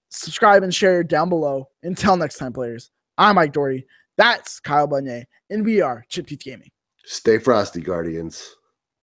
subscribe, and share down below. Until next time, players. I'm Mike Doherty. That's Kyle Bunyea, and we are Chip Teeth Gaming. Stay frosty, Guardians.